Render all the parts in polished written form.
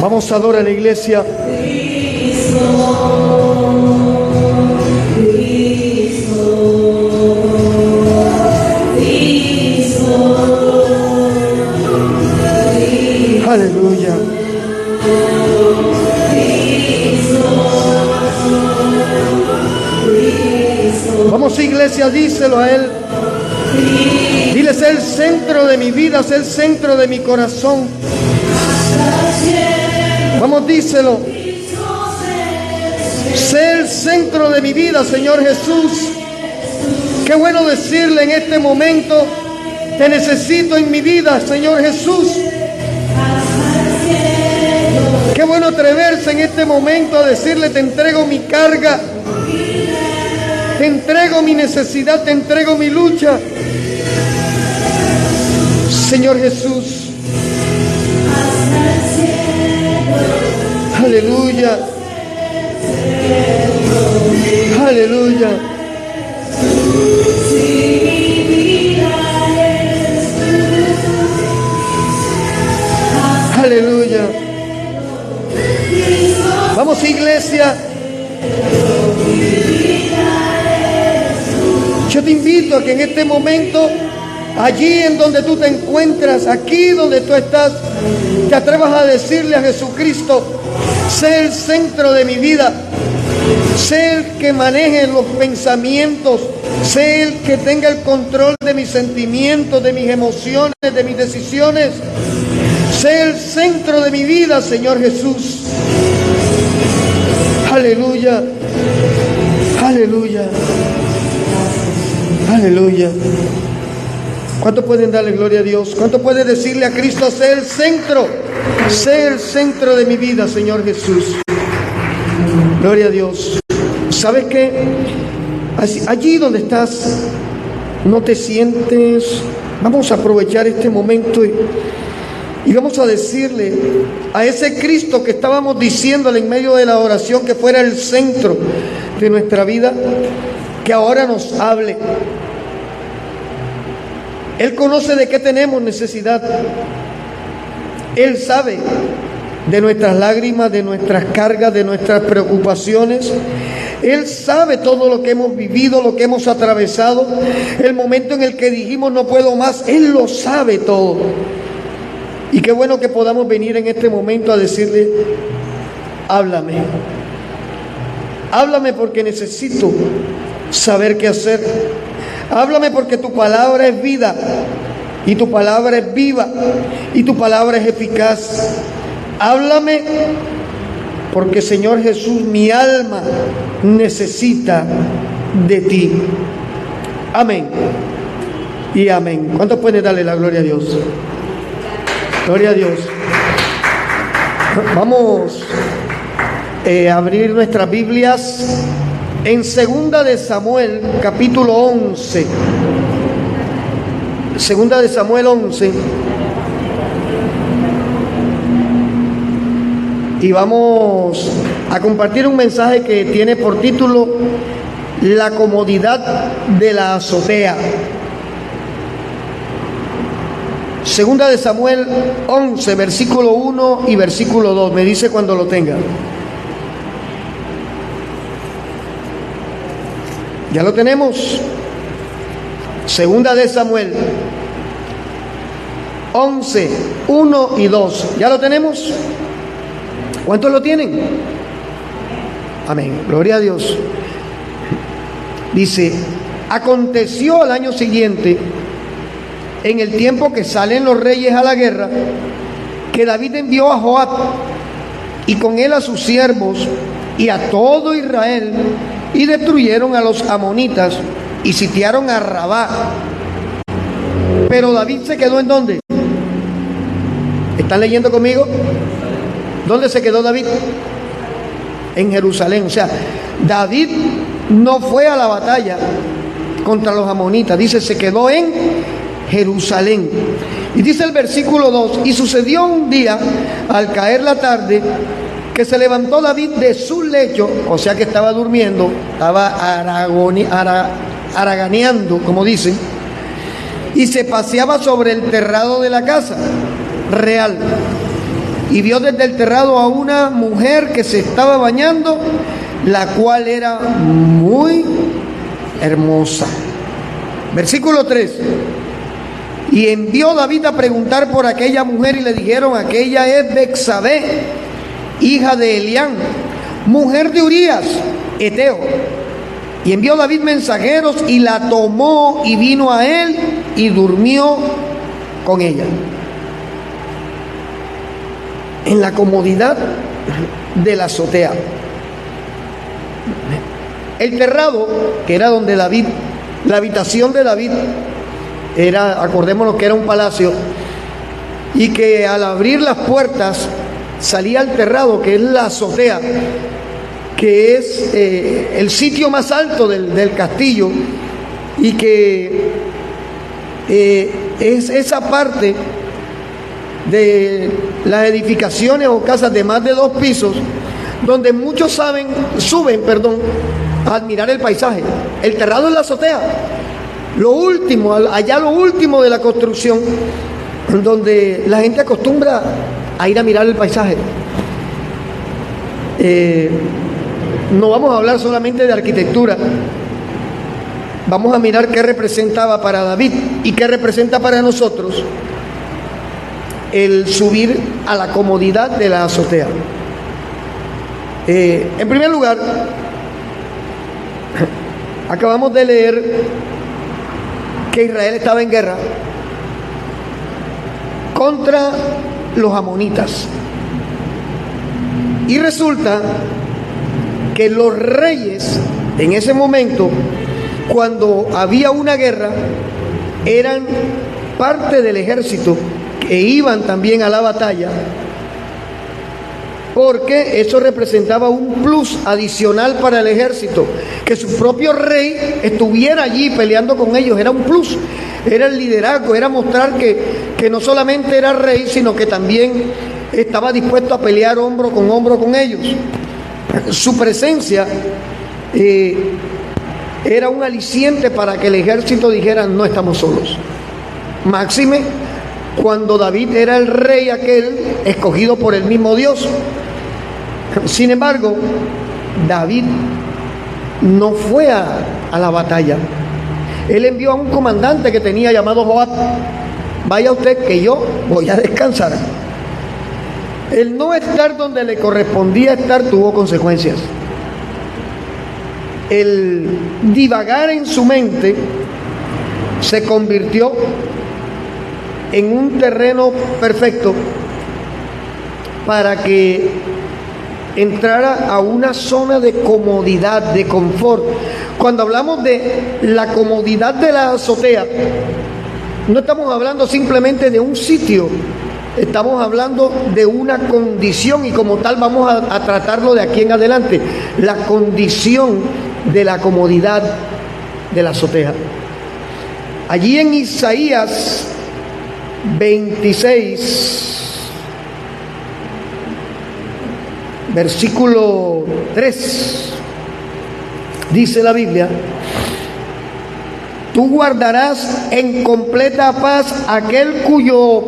Vamos a adorar a la iglesia. Aleluya. Vamos, iglesia, díselo a Él. Dile: es el centro de mi vida, es el centro de mi corazón. Vamos, díselo. Sé el centro de mi vida, Señor Jesús. Qué bueno decirle en este momento: te necesito en mi vida, Señor Jesús. Qué bueno atreverse en este momento a decirle: te entrego mi carga, te entrego mi necesidad, te entrego mi lucha, Señor Jesús. Aleluya. Aleluya. Aleluya. Vamos, iglesia. Yo te invito a que en este momento, allí en donde tú te encuentras, aquí donde tú estás, te atrevas a decirle a Jesucristo: sé el centro de mi vida, sé el que maneje los pensamientos, sé el que tenga el control de mis sentimientos, de mis emociones, de mis decisiones. Sé el centro de mi vida, Señor Jesús. Aleluya. Aleluya. Aleluya. ¿Cuánto pueden darle gloria a Dios? ¿Cuánto pueden decirle a Cristo: sé el centro de mi vida, Señor Jesús? Gloria a Dios. ¿Sabes qué? Allí donde estás, no te sientes. Vamos a aprovechar este momento y vamos a decirle a ese Cristo que estábamos diciéndole en medio de la oración que fuera el centro de nuestra vida, que ahora nos hable. Él conoce de qué tenemos necesidad. Él sabe de nuestras lágrimas, de nuestras cargas, de nuestras preocupaciones. Él sabe todo lo que hemos vivido, lo que hemos atravesado, el momento en el que dijimos no puedo más. Él lo sabe todo. Y qué bueno que podamos venir en este momento a decirle: háblame. Háblame porque necesito saber qué hacer. Háblame porque tu palabra es vida, y tu palabra es viva, y tu palabra es eficaz. Háblame porque, Señor Jesús, mi alma necesita de ti. Amén y amén. ¿Cuántos pueden darle la gloria a Dios? Gloria a Dios. Vamos a abrir nuestras Biblias en Segunda de Samuel, capítulo 11. Segunda de Samuel 11. Y vamos a compartir un mensaje que tiene por título: la comodidad de la azotea. Segunda de Samuel 11, versículo 1 y versículo 2. Me dice cuando lo tenga. ¿Ya lo tenemos? Segunda de Samuel 11, 1 y 2. ¿Ya lo tenemos? ¿Cuántos lo tienen? Amén. Gloria a Dios. Dice: aconteció al año siguiente, en el tiempo que salen los reyes a la guerra, que David envió a Joab y con él a sus siervos y a todo Israel, y destruyeron a los amonitas y sitiaron a Rabá. Pero David se quedó ¿en dónde? ¿Están leyendo conmigo? ¿Dónde se quedó David? En Jerusalén. O sea, David no fue a la batalla contra los amonitas. Dice, se quedó en Jerusalén. Y dice el versículo 2: y sucedió un día, al caer la tarde, que se levantó David de su lecho, o sea que estaba durmiendo, estaba haraganeando, como dicen, y se paseaba sobre el terrado de la casa. real. Y vio desde el terrado a una mujer que se estaba bañando, la cual era muy hermosa. Versículo 3. Y envió David a preguntar por aquella mujer, y le dijeron: aquella es Betsabé, hija de Elián, mujer de Urías, Eteo. Y envió David mensajeros, y la tomó y vino a él y durmió con ella. En la comodidad de la azotea. El terrado, que era donde David, la habitación de David, era, acordémonos que era un palacio, y que al abrir las puertas salía al terrado, que es la azotea, que es el sitio más alto del castillo, y que es esa parte de las edificaciones o casas de más de 2 pisos, donde muchos suben a admirar el paisaje. El terrado es la azotea, lo último de la construcción, donde la gente acostumbra a ir a mirar el paisaje. No vamos a hablar solamente de arquitectura, vamos a mirar qué representaba para David y qué representa para nosotros el subir a la comodidad de la azotea. En primer lugar, acabamos de leer que Israel estaba en guerra contra los amonitas, y resulta que los reyes en ese momento, cuando había una guerra, eran parte del ejército que iban también a la batalla, porque eso representaba un plus adicional para el ejército. Que su propio rey estuviera allí peleando con ellos era un plus, era el liderazgo, era mostrar que no solamente era rey, sino que también estaba dispuesto a pelear hombro con ellos. Su presencia era un aliciente para que el ejército dijera: no estamos solos. Máxime cuando David era el rey aquel escogido por el mismo Dios. Sin embargo, David no fue a la batalla. Él envió a un comandante que tenía llamado Joab: vaya usted, que yo voy a descansar. El no estar donde le correspondía estar tuvo consecuencias. El divagar en su mente se convirtió en un terreno perfecto para que entrara a una zona de comodidad, de confort. Cuando hablamos de la comodidad de la azotea, no estamos hablando simplemente de un sitio, estamos hablando de una condición, y como tal vamos a tratarlo de aquí en adelante, la condición de la comodidad de la azotea. Allí en Isaías 26, versículo 3, dice la Biblia: tú guardarás en completa paz aquel cuyo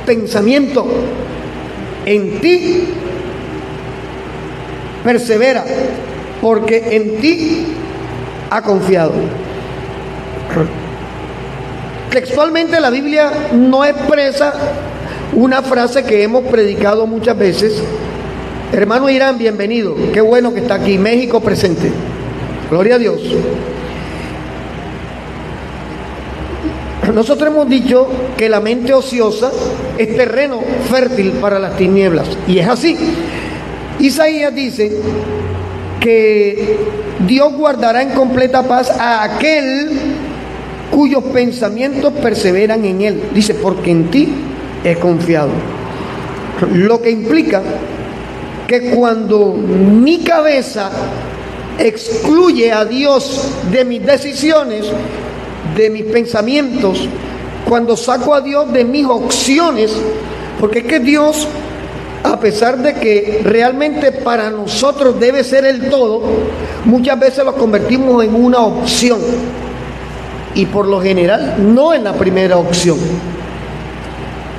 pensamiento en ti persevera, porque en ti ha confiado. Textualmente la Biblia no expresa una frase que hemos predicado muchas veces. Hermano Irán, bienvenido, qué bueno que está aquí, México presente, gloria a Dios. Nosotros hemos dicho que la mente ociosa es terreno fértil para las tinieblas, y es así. Isaías dice que Dios guardará en completa paz a aquel cuyos pensamientos perseveran en él. Dice: porque en ti he confiado. Lo que implica que cuando mi cabeza excluye a Dios de mis decisiones, de mis pensamientos, cuando saco a Dios de mis opciones, porque es que Dios, a pesar de que realmente para nosotros debe ser el todo, muchas veces lo convertimos en una opción, y por lo general no en la primera opción.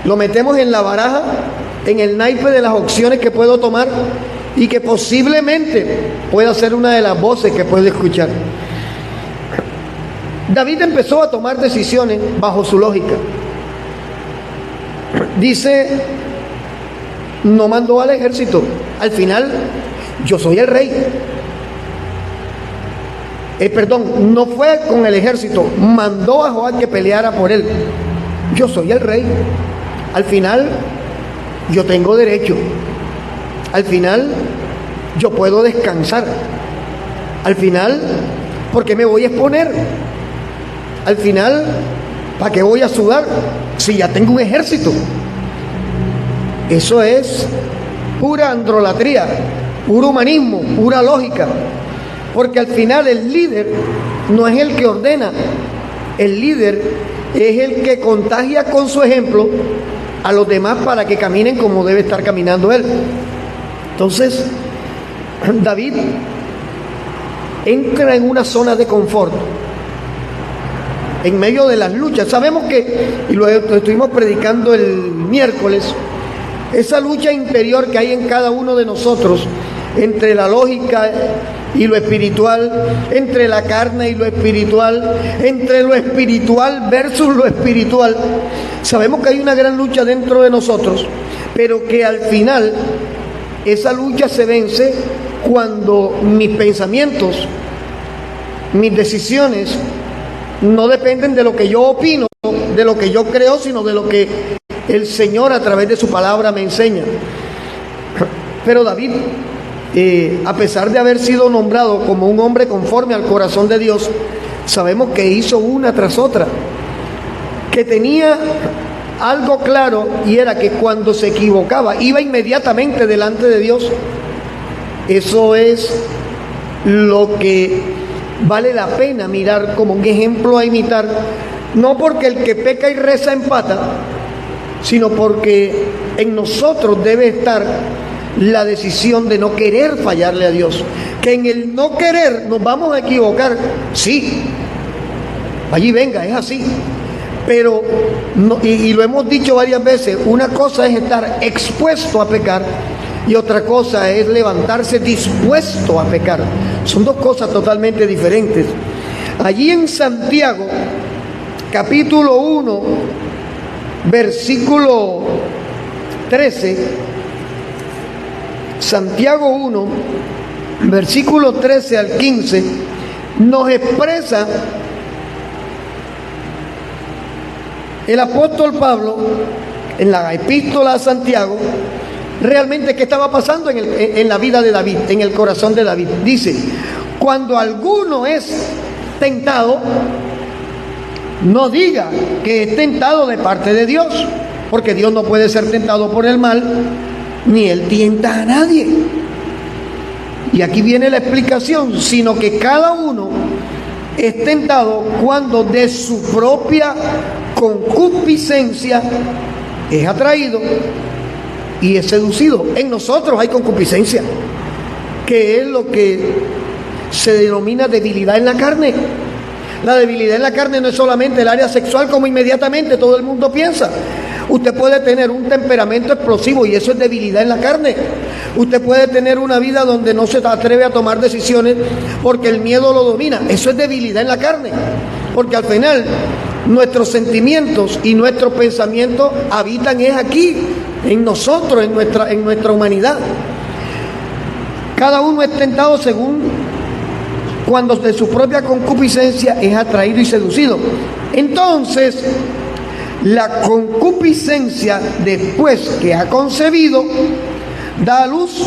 lo metemos en la baraja, en el naipe de las opciones que puedo tomar y que posiblemente pueda ser una de las voces que puedo escuchar. David empezó a tomar decisiones bajo su lógica. Dice, no mandó al ejército. Al final, yo soy el rey. No fue con el ejército, mandó a Joab que peleara por él. Yo soy el rey. Al final, yo tengo derecho. Al final, yo puedo descansar. Al final, ¿por qué me voy a exponer? Al final, ¿para qué voy a sudar si ya tengo un ejército? Eso es pura androlatría, puro humanismo, pura lógica. Porque al final el líder no es el que ordena, el líder es el que contagia con su ejemplo a los demás para que caminen como debe estar caminando él. Entonces, David entra en una zona de confort en medio de las luchas. Sabemos que, y lo estuvimos predicando el miércoles, esa lucha interior que hay en cada uno de nosotros entre la lógica y lo espiritual, entre la carne y lo espiritual, entre lo espiritual versus lo espiritual. Sabemos que hay una gran lucha dentro de nosotros, pero que al final esa lucha se vence cuando mis pensamientos, mis decisiones no dependen de lo que yo opino, de lo que yo creo, sino de lo que el Señor a través de su palabra me enseña. Pero David, a pesar de haber sido nombrado como un hombre conforme al corazón de Dios, sabemos que hizo una tras otra, que tenía algo claro, y era que cuando se equivocaba iba inmediatamente delante de Dios. Eso es lo que vale la pena mirar como un ejemplo a imitar, no porque el que peca y reza empata, sino porque en nosotros debe estar la decisión de no querer fallarle a Dios. Que en el no querer nos vamos a equivocar, sí, allí venga, es así. Pero, no, y lo hemos dicho varias veces, una cosa es estar expuesto a pecar y otra cosa es levantarse dispuesto a pecar. Son dos cosas totalmente diferentes. Allí en Santiago, capítulo 1, versículo 13, Santiago 1, versículo 13 al 15, nos expresa el apóstol Pablo en la epístola a Santiago realmente qué estaba pasando en la vida de David, en el corazón de David. Dice, cuando alguno es tentado, no diga que es tentado de parte de Dios, porque Dios no puede ser tentado por el mal, ni Él tienta a nadie. Y aquí viene la explicación, sino que cada uno es tentado cuando de su propia concupiscencia es atraído y es seducido. En nosotros hay concupiscencia, que es lo que se denomina debilidad en la carne. La debilidad en la carne no es solamente el área sexual, como inmediatamente todo el mundo piensa. Usted puede tener un temperamento explosivo y eso es debilidad en la carne. Usted puede tener una vida donde no se atreve a tomar decisiones porque el miedo lo domina. Eso es debilidad en la carne. Porque al final nuestros sentimientos y nuestros pensamientos habitan es aquí, en nosotros, en nuestra humanidad. Cada uno es tentado según cuando de su propia concupiscencia es atraído y seducido. Entonces, la concupiscencia, después que ha concebido, da a luz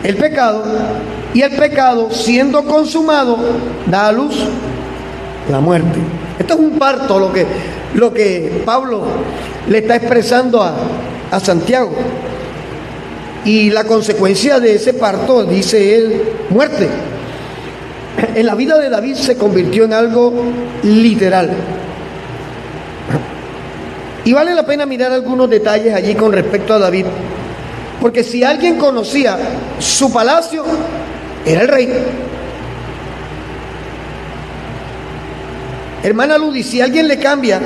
el pecado, y el pecado, siendo consumado, da a luz la muerte. Esto es un parto lo que Pablo le está expresando a Santiago. Y la consecuencia de ese parto, dice él, muerte. En la vida de David se convirtió en algo literal. Y vale la pena mirar algunos detalles allí con respecto a David, porque si alguien conocía su palacio, era el rey. Hermana Ludi, si alguien le cambia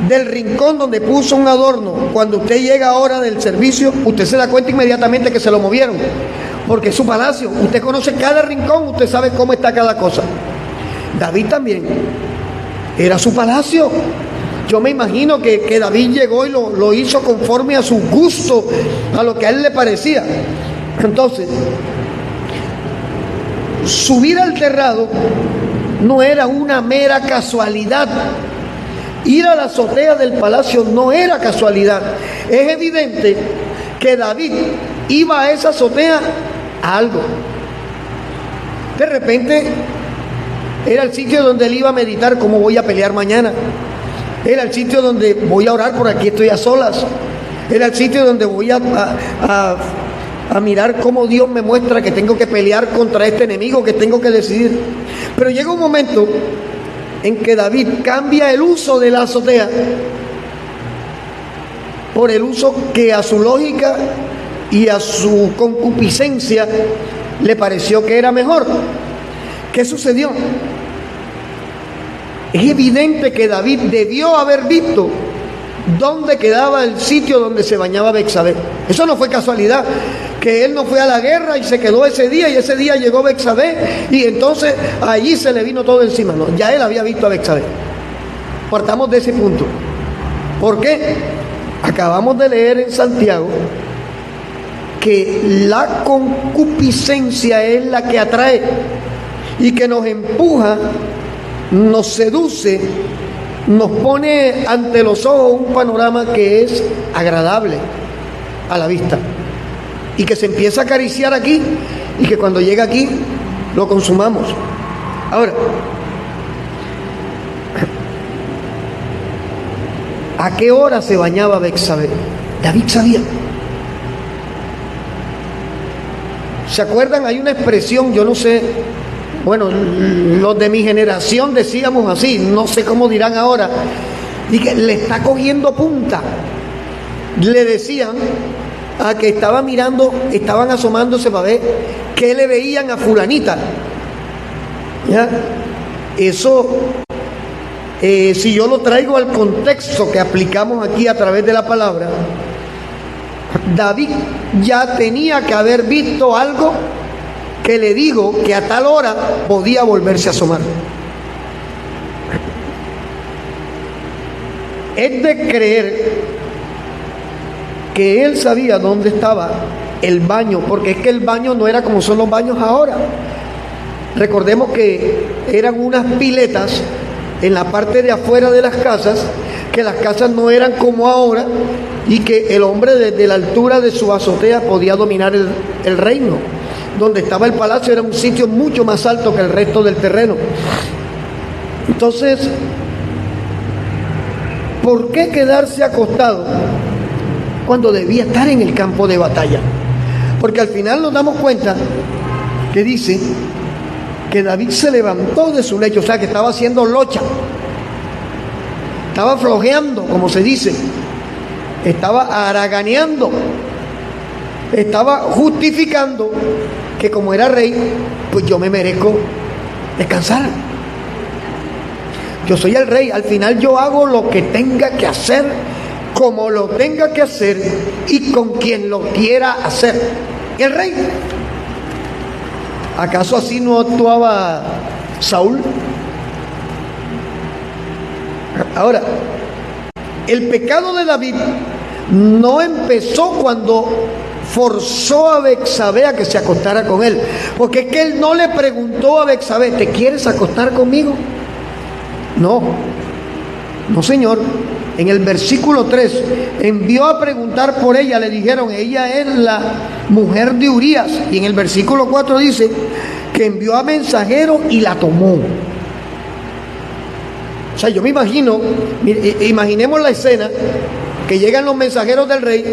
del rincón donde puso un adorno, cuando usted llega ahora del servicio, usted se da cuenta inmediatamente que se lo movieron, porque es su palacio. Usted conoce cada rincón, usted sabe cómo está cada cosa. David también era su palacio. Yo me imagino que David llegó y lo hizo conforme a su gusto, a lo que a él le parecía. Entonces, subir al terrado no era una mera casualidad. Ir a la azotea del palacio no era casualidad. Es evidente que David iba a esa azotea a algo. De repente era el sitio donde él iba a meditar cómo voy a pelear mañana. Era el sitio donde voy a orar, por aquí estoy a solas. Era el sitio donde voy a mirar cómo Dios me muestra que tengo que pelear contra este enemigo, que tengo que decidir. Pero llega un momento en que David cambia el uso de la azotea por el uso que a su lógica y a su concupiscencia le pareció que era mejor. ¿Qué sucedió? Es evidente que David debió haber visto dónde quedaba el sitio donde se bañaba Betsabé. Eso no fue casualidad, que él no fue a la guerra y se quedó ese día, y ese día llegó Betsabé y entonces allí se le vino todo encima. No, ya él había visto a Betsabé. Partamos de ese punto. ¿Por qué? Acabamos de leer en Santiago que la concupiscencia es la que atrae y que nos empuja, nos seduce, nos pone ante los ojos un panorama que es agradable a la vista y que se empieza a acariciar aquí y que cuando llega aquí lo consumamos. Ahora, ¿a qué hora se bañaba Betsabé? David sabía. ¿Se acuerdan? Hay una expresión, yo no sé, bueno, los de mi generación decíamos así, no sé cómo dirán ahora, y que le está cogiendo punta. Le decían a que estaba mirando, estaban asomándose para ver qué le veían a fulanita. ¿Ya? Eso, si yo lo traigo al contexto que aplicamos aquí a través de la palabra, David ya tenía que haber visto algo que le digo que a tal hora podía volverse a asomar. Es de creer que él sabía dónde estaba el baño, porque es que el baño no era como son los baños ahora. Recordemos que eran unas piletas en la parte de afuera de las casas, que las casas no eran como ahora y que el hombre desde la altura de su azotea podía dominar el reino. Donde estaba el palacio era un sitio mucho más alto que el resto del terreno. Entonces, ¿por qué quedarse acostado cuando debía estar en el campo de batalla? Porque al final nos damos cuenta que dice que David se levantó de su lecho, o sea que estaba haciendo locha, estaba flojeando, como se dice, estaba haraganeando, estaba justificando que como era rey, pues yo me merezco descansar. Yo soy el rey, al final yo hago lo que tenga que hacer, como lo tenga que hacer y con quien lo quiera hacer. El rey. ¿Acaso así no actuaba Saúl? Ahora, el pecado de David no empezó cuando forzó a Betsabé a que se acostara con él, porque es que él no le preguntó a Betsabé, ¿te quieres acostar conmigo? No, no señor. En el versículo 3 envió a preguntar por ella, le dijeron, ella es la mujer de Urías, y en el versículo 4 dice que envió a mensajero y la tomó. O sea, yo me imagino, imaginemos la escena, que llegan los mensajeros del rey,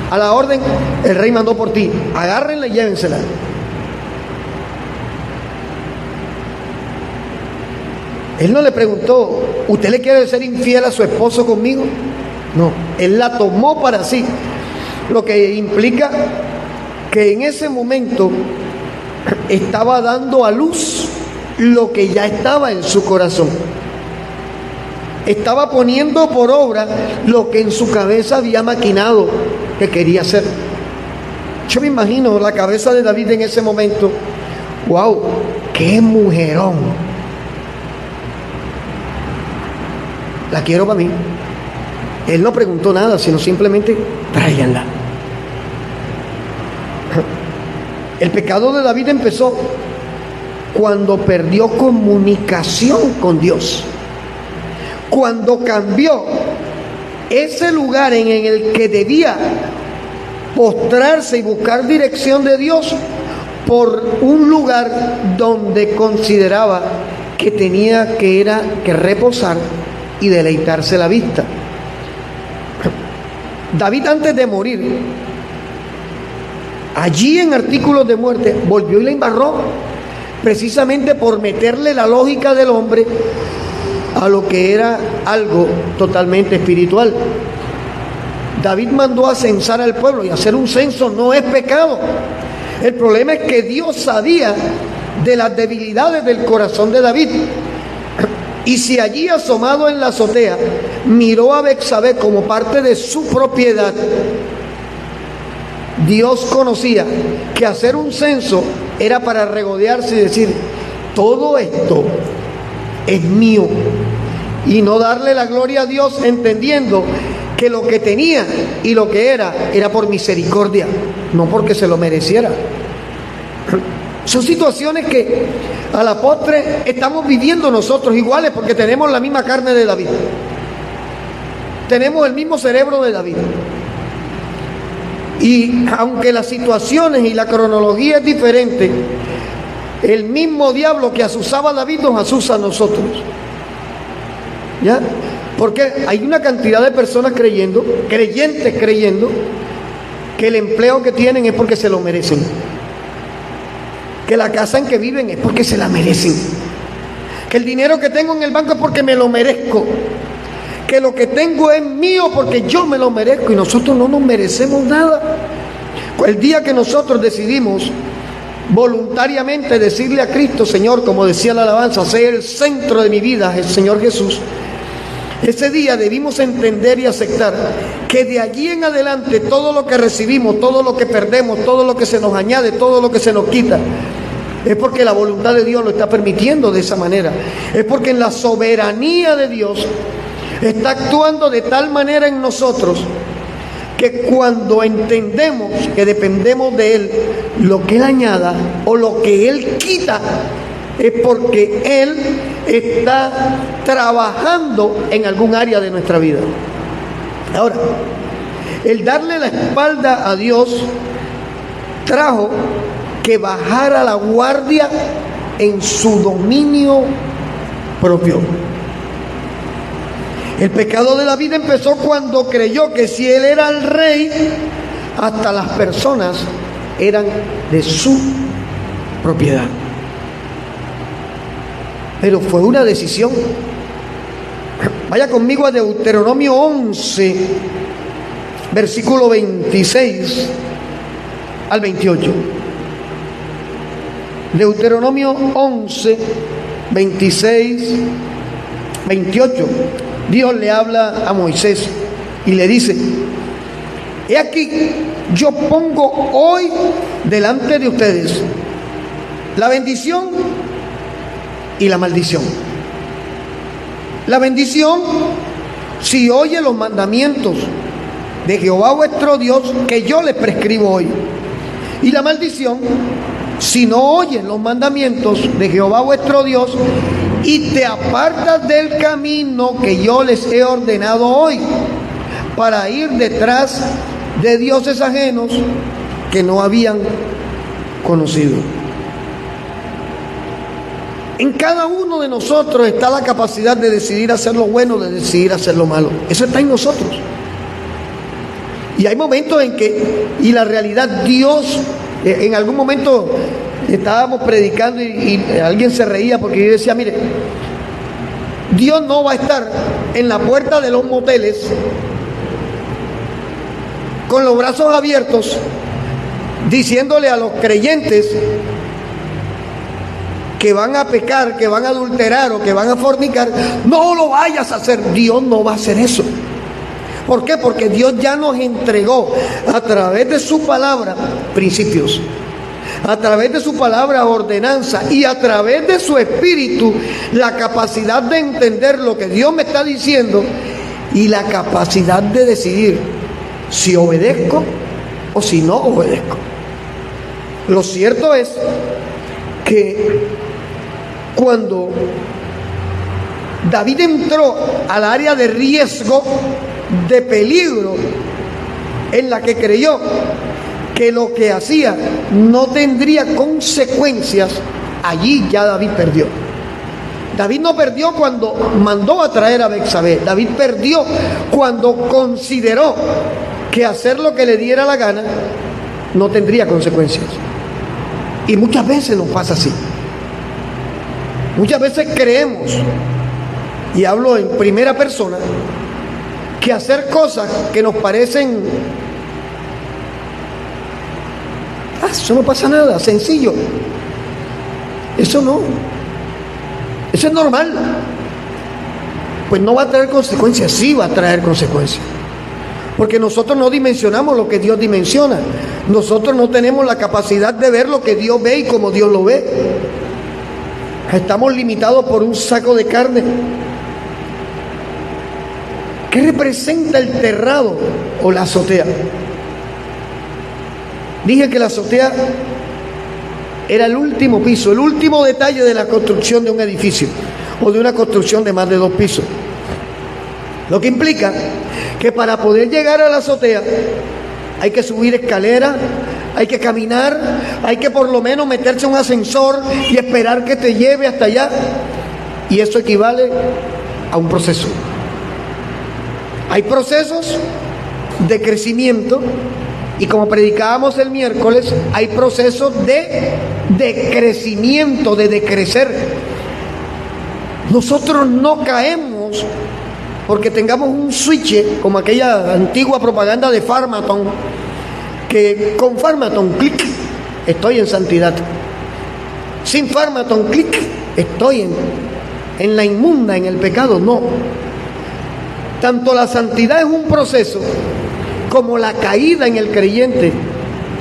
a la orden, el rey mandó por ti, agárrenla y llévensela. Él no le preguntó, ¿usted le quiere ser infiel a su esposo conmigo? No, él la tomó para sí, lo que implica que en ese momento estaba dando a luz lo que ya estaba en su corazón. estaba poniendo por obra lo que en su cabeza había maquinado que quería hacer. Yo me imagino la cabeza de David en ese momento. ¡Wow! ¡Qué mujerón! La quiero para mí. Él no preguntó nada, sino simplemente tráiganla. El pecado de David empezó cuando perdió comunicación con Dios. Cuando cambió ese lugar en el que debía postrarse y buscar dirección de Dios por un lugar donde consideraba que tenía que reposar y deleitarse la vista. David, antes de morir, allí en artículos de muerte, volvió y la embarró, precisamente por meterle la lógica del hombre a lo que era algo totalmente espiritual. David mandó a censar al pueblo, y hacer un censo no es pecado. El problema es que Dios sabía de las debilidades del corazón de David. Y si allí, asomado en la azotea, miró a Betsabé como parte de su propiedad, Dios conocía que hacer un censo era para regodearse y decir: todo esto es mío, y no darle la gloria a Dios, entendiendo que lo que tenía y lo que era por misericordia, no porque se lo mereciera. Son situaciones que a la postre estamos viviendo nosotros iguales, porque tenemos la misma carne de David, tenemos el mismo cerebro de David. Y aunque las situaciones y la cronología es diferente, el mismo diablo que azuzaba a David nos azuza a nosotros. ¿Ya? Porque hay una cantidad de personas creyentes creyendo, que el empleo que tienen es porque se lo merecen, que la casa en que viven es porque se la merecen, que el dinero que tengo en el banco es porque me lo merezco, que lo que tengo es mío porque yo me lo merezco, y nosotros no nos merecemos nada. El día que nosotros decidimos voluntariamente decirle a Cristo: Señor, como decía la alabanza, sé el centro de mi vida, el Señor Jesús, ese día debimos entender y aceptar que de allí en adelante todo lo que recibimos, todo lo que perdemos, todo lo que se nos añade, todo lo que se nos quita, es porque la voluntad de Dios lo está permitiendo de esa manera. Es porque en la soberanía de Dios está actuando de tal manera en nosotros que cuando entendemos que dependemos de Él, lo que Él añada o lo que Él quita es porque Él está trabajando en algún área de nuestra vida. Ahora, el darle la espalda a Dios trajo que bajara la guardia en su dominio propio. El pecado de David empezó cuando creyó que si él era el rey, hasta las personas eran de su propiedad. Pero fue una decisión. Vaya conmigo a Deuteronomio 11, versículo 26 al 28. Deuteronomio 11, 26, 28. Dios le habla a Moisés y le dice: he aquí, yo pongo hoy delante de ustedes la bendición y la maldición. La bendición, si oye los mandamientos de Jehová vuestro Dios que yo les prescribo hoy. Y la maldición, si no oyen los mandamientos de Jehová vuestro Dios y te apartas del camino que yo les he ordenado hoy, para ir detrás de dioses ajenos que no habían conocido. En cada uno de nosotros está la capacidad de decidir hacer lo bueno, de decidir hacer lo malo. Eso está en nosotros. Y hay momentos en que, y la realidad, Dios, en algún momento estábamos predicando y alguien se reía porque yo decía: mire, Dios no va a estar en la puerta de los moteles con los brazos abiertos diciéndole a los creyentes que van a pecar, que van a adulterar o que van a fornicar, no lo vayas a hacer. Dios no va a hacer eso. ¿Por qué? Porque Dios ya nos entregó a través de su palabra principios, a través de su palabra ordenanza y a través de su espíritu la capacidad de entender lo que Dios me está diciendo y la capacidad de decidir si obedezco o si no obedezco. Lo cierto es que cuando David entró al área de riesgo, de peligro, en la que creyó que lo que hacía no tendría consecuencias, allí ya David perdió. David no perdió cuando mandó a traer a Betsabé. David perdió cuando consideró que hacer lo que le diera la gana no tendría consecuencias. Y muchas veces nos pasa así. Muchas veces creemos, y hablo en primera persona, que hacer cosas que nos parecen, eso no pasa nada, sencillo. Eso no. Eso es normal. Pues no va a traer consecuencias. Sí va a traer consecuencias. Porque nosotros no dimensionamos lo que Dios dimensiona. Nosotros no tenemos la capacidad de ver lo que Dios ve y como Dios lo ve. Estamos limitados por un saco de carne. ¿Qué representa el terrado o la azotea? Dije que la azotea era el último piso, el último detalle de la construcción de un edificio o de una construcción de más de 2 pisos. Lo que implica que para poder llegar a la azotea hay que subir escaleras, hay que caminar, hay que por lo menos meterse en un ascensor y esperar que te lleve hasta allá. Y eso equivale a un proceso. Hay procesos de crecimiento y como predicábamos el miércoles, hay procesos de crecimiento, de decrecer. Nosotros no caemos porque tengamos un switch como aquella antigua propaganda de Pharmaton, que con Pharmaton, clic, estoy en santidad. Sin Pharmaton, clic, estoy en la inmunda, en el pecado. No. Tanto la santidad es un proceso, como la caída en el creyente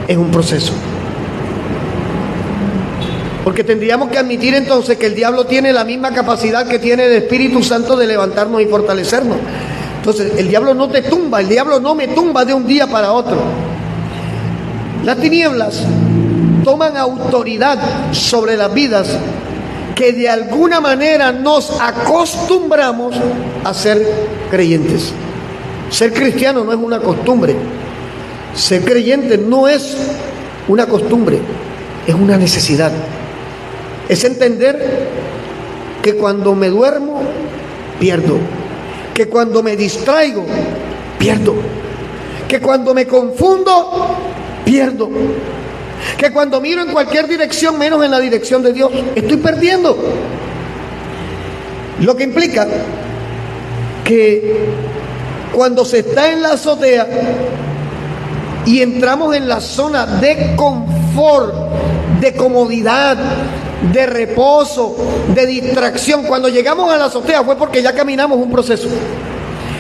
es un proceso. Porque tendríamos que admitir entonces que el diablo tiene la misma capacidad que tiene el Espíritu Santo de levantarnos y fortalecernos. Entonces, el diablo no te tumba, el diablo no me tumba de un día para otro. Las tinieblas toman autoridad sobre las vidas que de alguna manera nos acostumbramos a ser creyentes. Ser cristiano no es una costumbre. Ser creyente no es una costumbre, es una necesidad. Es entender que cuando me duermo, pierdo. Que cuando me distraigo, pierdo. Que cuando me confundo, pierdo. Que cuando miro en cualquier dirección menos en la dirección de Dios, estoy perdiendo. Lo que implica que cuando se está en la azotea y entramos en la zona de confort, de comodidad, de reposo, de distracción, cuando llegamos a la azotea fue porque ya caminamos un proceso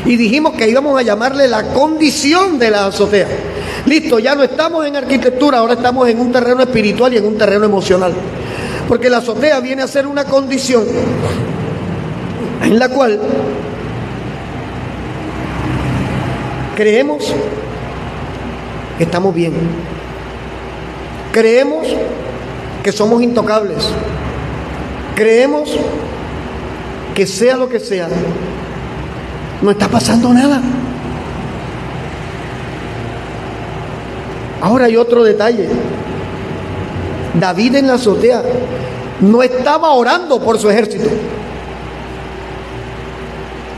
y dijimos que íbamos a llamarle la condición de la azotea. Listo, ya no estamos en arquitectura, ahora estamos en un terreno espiritual y en un terreno emocional, porque la azotea viene a ser una condición en la cual creemos que estamos bien, creemos que somos intocables, creemos que sea lo que sea, no está pasando nada. Ahora hay otro detalle. David en la azotea no estaba orando por su ejército.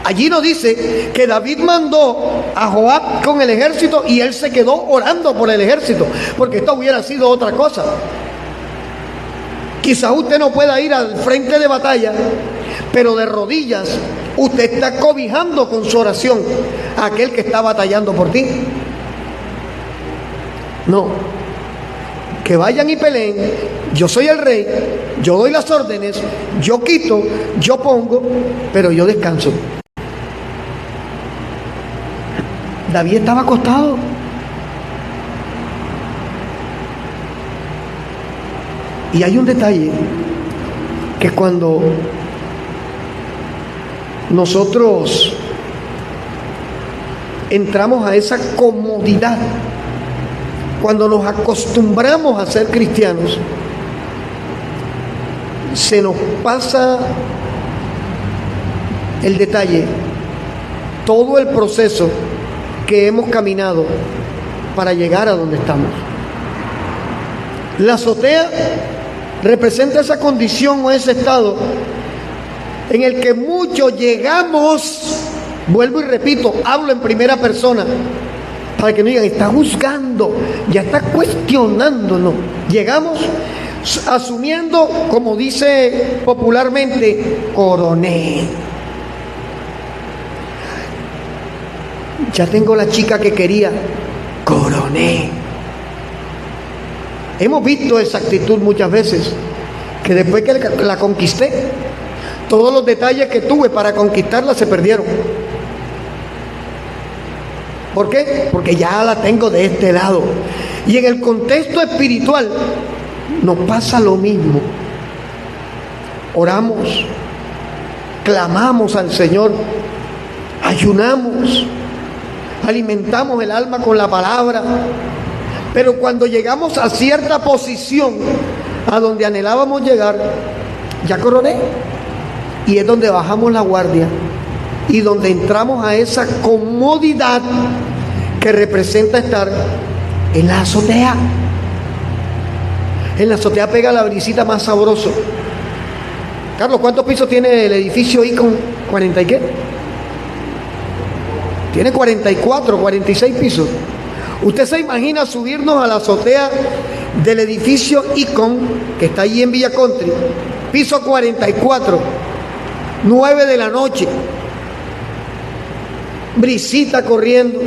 Allí nos dice que David mandó a Joab con el ejército y él se quedó orando por el ejército, porque esto hubiera sido otra cosa. Quizás usted no pueda ir al frente de batalla, pero de rodillas usted está cobijando con su oración a aquel que está batallando por ti. No. que vayan y peleen, yo soy el rey, yo doy las órdenes, yo quito, yo pongo, pero yo descanso. David estaba acostado. Y hay un detalle, que cuando nosotros entramos a esa comodidad, cuando nos acostumbramos a ser cristianos, se nos pasa el detalle, todo el proceso que hemos caminado para llegar a donde estamos. La azotea representa esa condición o ese estado en el que muchos llegamos, vuelvo y repito, hablo en primera persona, para que no digan, está juzgando, ya está cuestionando, no. Llegamos asumiendo, como dice popularmente, coroné. Ya tengo la chica que quería, coroné. Hemos visto esa actitud muchas veces, que después que la conquisté, todos los detalles que tuve para conquistarla se perdieron. ¿Por qué? Porque ya la tengo de este lado. Y en el contexto espiritual nos pasa lo mismo. Oramos, clamamos al Señor, ayunamos, alimentamos el alma con la palabra, pero cuando llegamos a cierta posición a donde anhelábamos llegar, ya coroné, y es donde bajamos la guardia y donde entramos a esa comodidad que representa estar en la azotea. En la azotea pega la brisita más sabroso. Carlos, ¿cuántos pisos tiene el edificio Icon? ¿40 y qué? Tiene 44, 46 pisos. ¿Usted se imagina subirnos a la azotea del edificio Icon, que está allí en Villa Country, piso 44, 9 de la noche, brisita corriendo,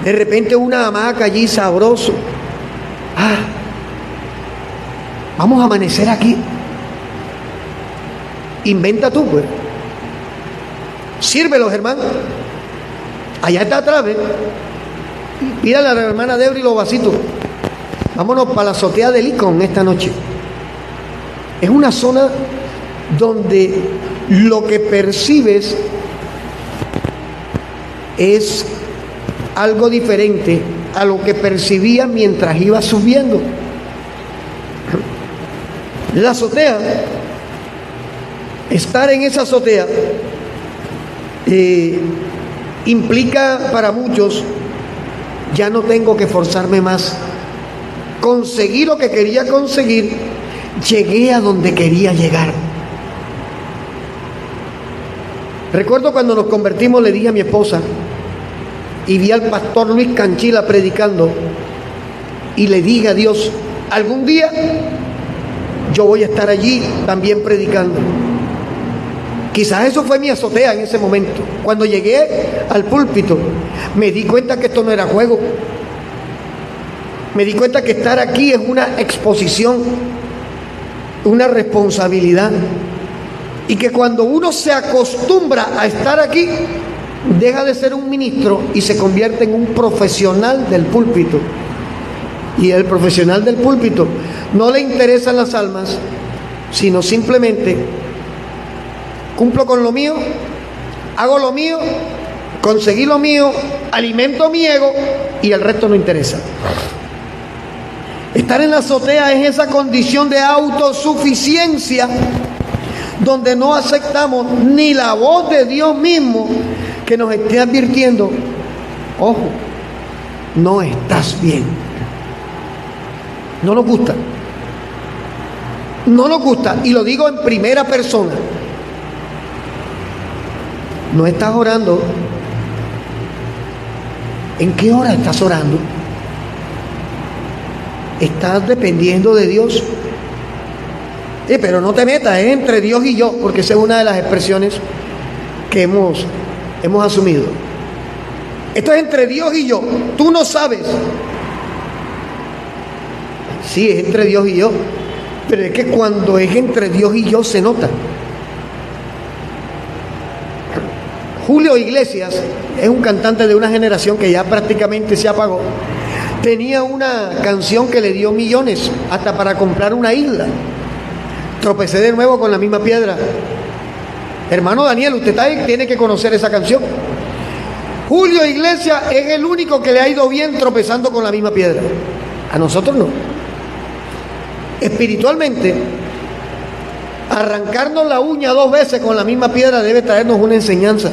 de repente una hamaca allí sabroso? Vamos a amanecer aquí. Inventa tú, pues. Sírvelos, hermano. Allá está atrás, ¿ves? Pídale a la hermana Debra y los vasitos. Vámonos para la azotea del Icon esta noche. Es una zona donde lo que percibes es algo diferente a lo que percibía mientras iba subiendo. La azotea, estar en esa azotea, implica para muchos, ya no tengo que forzarme más. Conseguí lo que quería conseguir, llegué a donde quería llegar. Recuerdo cuando nos convertimos, le dije a mi esposa, y vi al pastor Luis Canchila predicando, y le dije a Dios, algún día yo voy a estar allí también predicando. Quizás eso fue mi azotea en ese momento. Cuando llegué al púlpito, me di cuenta que esto no era juego. Me di cuenta que estar aquí es una exposición, una responsabilidad. Y que cuando uno se acostumbra a estar aquí, deja de ser un ministro y se convierte en un profesional del púlpito. Y el profesional del púlpito no le interesan las almas, sino simplemente cumplo con lo mío, hago lo mío, conseguí lo mío, alimento mi ego y el resto no interesa. Estar en la azotea es esa condición de autosuficiencia donde no aceptamos ni la voz de Dios mismo que nos esté advirtiendo, ojo, no estás bien. No nos gusta. No nos gusta, y lo digo en primera persona. No estás orando. ¿En qué hora estás orando? ¿Estás dependiendo de Dios? Pero no te metas, es entre Dios y yo, porque esa es una de las expresiones que hemos asumido. Esto es entre Dios y yo. Tú no sabes Sí, es entre Dios y yo, pero es que cuando es entre Dios y yo se nota. Julio Iglesias es un cantante de una generación que ya prácticamente se apagó. Tenía una canción que le dio millones hasta para comprar una isla. Tropecé de nuevo con la misma piedra. Hermano Daniel, usted tiene que conocer esa canción. Julio Iglesias es el único que le ha ido bien tropezando con la misma piedra. A nosotros no. Espiritualmente, arrancarnos la uña 2 veces con la misma piedra debe traernos una enseñanza.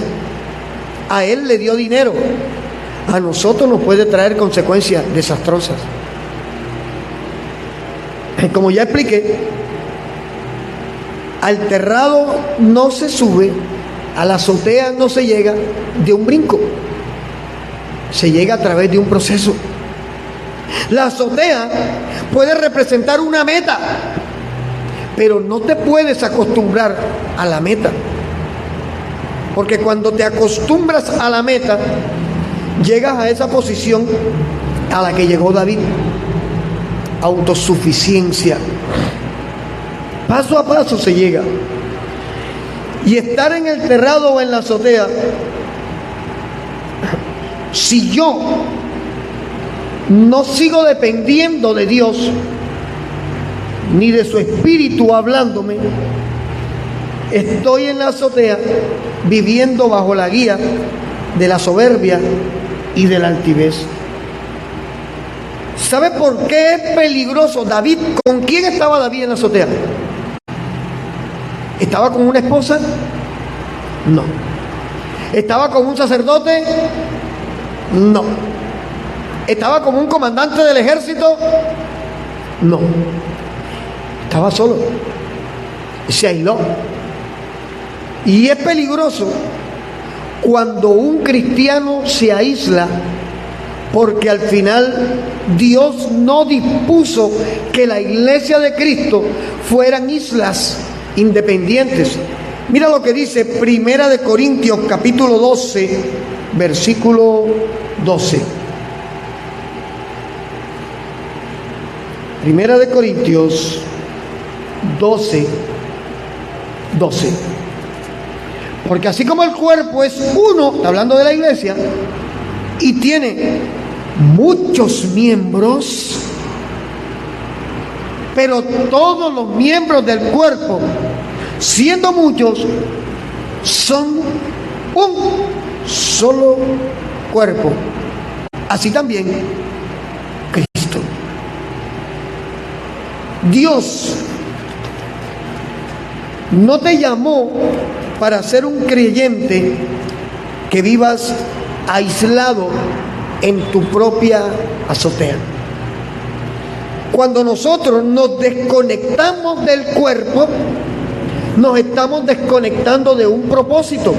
A él le dio dinero, a nosotros nos puede traer consecuencias desastrosas. Como ya expliqué, al terrado no se sube, a la azotea no se llega de un brinco, se llega a través de un proceso. La azotea puede representar una meta, pero no te puedes acostumbrar a la meta, porque cuando te acostumbras a la meta, llegas a esa posición a la que llegó David: autosuficiencia. Paso a paso se llega. Y estar en el terrado o en la azotea, si yo no sigo dependiendo de Dios, ni de su espíritu hablándome, estoy en la azotea viviendo bajo la guía de la soberbia y de la altivez. ¿Sabe por qué es peligroso? David, ¿con quién estaba David en la azotea? ¿Estaba con una esposa? No. ¿Estaba con un sacerdote? No. ¿Estaba como un comandante del ejército? No. Estaba solo. Se aisló. Y es peligroso cuando un cristiano se aísla, porque al final Dios no dispuso que la iglesia de Cristo fueran islas independientes. Mira lo que dice Primera de Corintios capítulo 12, versículo 12. Primera de Corintios 12, 12. Porque así como el cuerpo es uno, hablando de la iglesia, y tiene muchos miembros, pero todos los miembros del cuerpo, siendo muchos, son un solo cuerpo. Así también Cristo. Dios no te llamó para ser un creyente que vivas aislado en tu propia azotea. Cuando nosotros nos desconectamos del cuerpo, nos estamos desconectando de un propósito.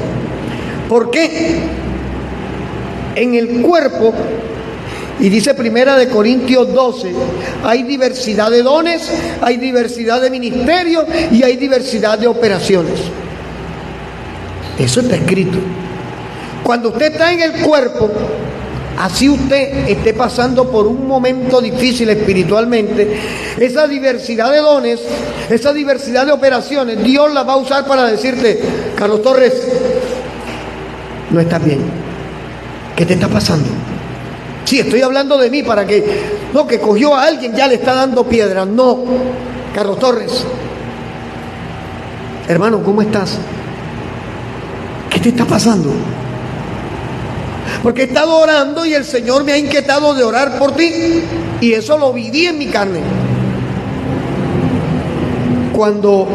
¿Por qué? En el cuerpo, y dice Primera de Corintios 12, hay diversidad de dones, hay diversidad de ministerios y hay diversidad de operaciones. Eso está escrito. Cuando usted está en el cuerpo, así usted esté pasando por un momento difícil espiritualmente, esa diversidad de dones, esa diversidad de operaciones, Dios la va a usar para decirte: Carlos Torres, no estás bien. ¿Qué te está pasando? Sí, estoy hablando de mí para que, no, que cogió a alguien, ya le está dando piedra. No, Carlos Torres, hermano, ¿cómo estás? ¿Qué te está pasando? Porque he estado orando y el Señor me ha inquietado de orar por ti, y eso lo viví en mi carne. Cuando